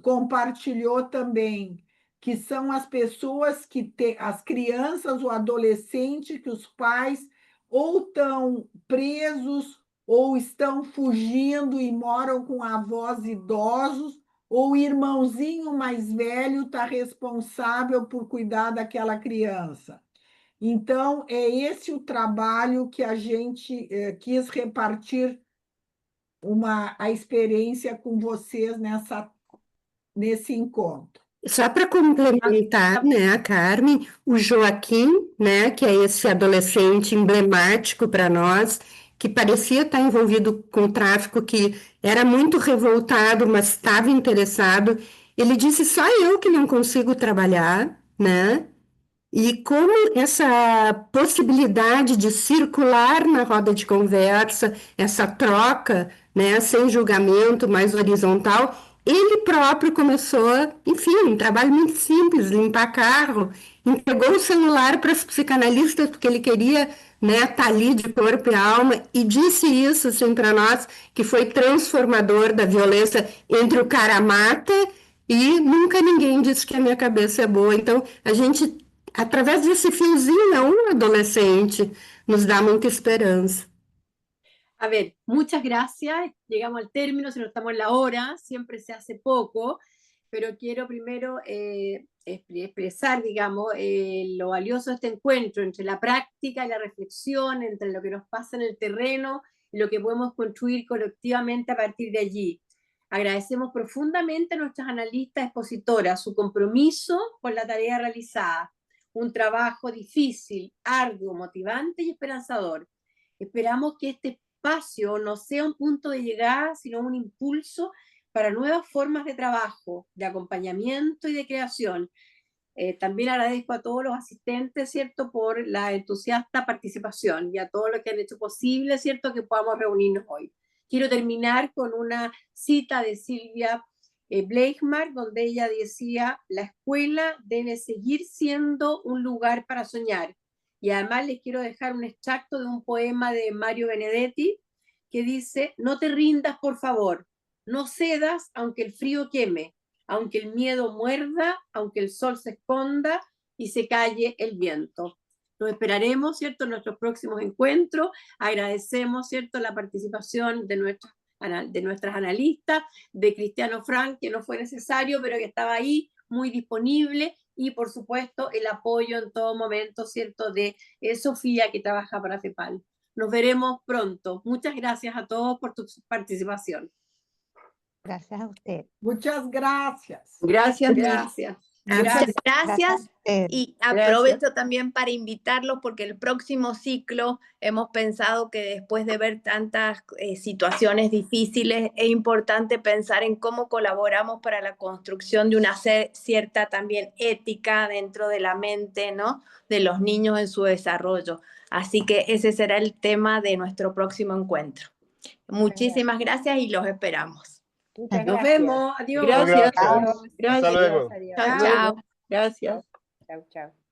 compartilhou também, que são as pessoas que têm, as crianças, o adolescente, que os pais ou estão presos ou estão fugindo e moram com avós idosos, ou o irmãozinho mais velho está responsável por cuidar daquela criança. Então, é esse o trabalho que a gente quis repartir a experiência com vocês nesse encontro. Só para complementar, né, a Carmen, o Joaquim, né, que é esse adolescente emblemático para nós, que parecia estar envolvido com tráfico, que era muito revoltado, mas estava interessado. Ele disse: só eu que não consigo trabalhar, né? E como essa possibilidade de circular na roda de conversa, essa troca, né, sem julgamento, mais horizontal, ele próprio começou, enfim, um trabalho muito simples, limpar carro, entregou o celular para as psicanalistas, porque ele queria, né, estar ali de corpo e alma, e disse isso, assim, para nós, que foi transformador da violência entre o cara mata e nunca ninguém disse que a minha cabeça é boa. Então, a gente, através desse fiozinho, um adolescente, nos dá muita esperanza. A ver, muchas gracias. Llegamos al término, se nos estamos en la hora, siempre se hace poco, pero quiero primero expresar, digamos, lo valioso de este encuentro entre la práctica y la reflexión, entre lo que nos pasa en el terreno y lo que podemos construir colectivamente a partir de allí. Agradecemos profundamente a nuestras analistas expositoras su compromiso con la tarea realizada, un trabajo difícil, arduo, motivante y esperanzador. Esperamos que este espacio no sea un punto de llegada, sino un impulso para nuevas formas de trabajo, de acompañamiento y de creación. También agradezco a todos los asistentes, ¿cierto?, por la entusiasta participación y a todos los que han hecho posible, ¿cierto?, que podamos reunirnos hoy. Quiero terminar con una cita de Silvia Bleichmark, donde ella decía: la escuela debe seguir siendo un lugar para soñar. Y además les quiero dejar un extracto de un poema de Mario Benedetti que dice: no te rindas, por favor, no cedas aunque el frío queme, aunque el miedo muerda, aunque el sol se esconda y se calle el viento. Nos esperaremos, ¿cierto?, en nuestros próximos encuentros. Agradecemos, ¿cierto?, la participación de nuestras analistas, de Cristiano Frank, que no fue necesario, pero que estaba ahí muy disponible, y por supuesto el apoyo en todo momento, ¿cierto?, de Sofía, que trabaja para FEPAL. Nos veremos pronto. Muchas gracias a todos por tu participación. Gracias a usted. Muchas gracias. Gracias. Gracias. Muchas gracias. Gracias. Y aprovecho también para invitarlos, porque el próximo ciclo hemos pensado que después de ver tantas situaciones difíciles, es importante pensar en cómo colaboramos para la construcción de una cierta también ética dentro de la mente, ¿no?, de los niños en su desarrollo. Así que ese será el tema de nuestro próximo encuentro. Muchísimas gracias y los esperamos. Muchas Nos gracias. vemos. Adiós. Gracias. Adiós. Gracias. Hasta luego. Adiós. Chao, chao. Gracias. Chao, chao.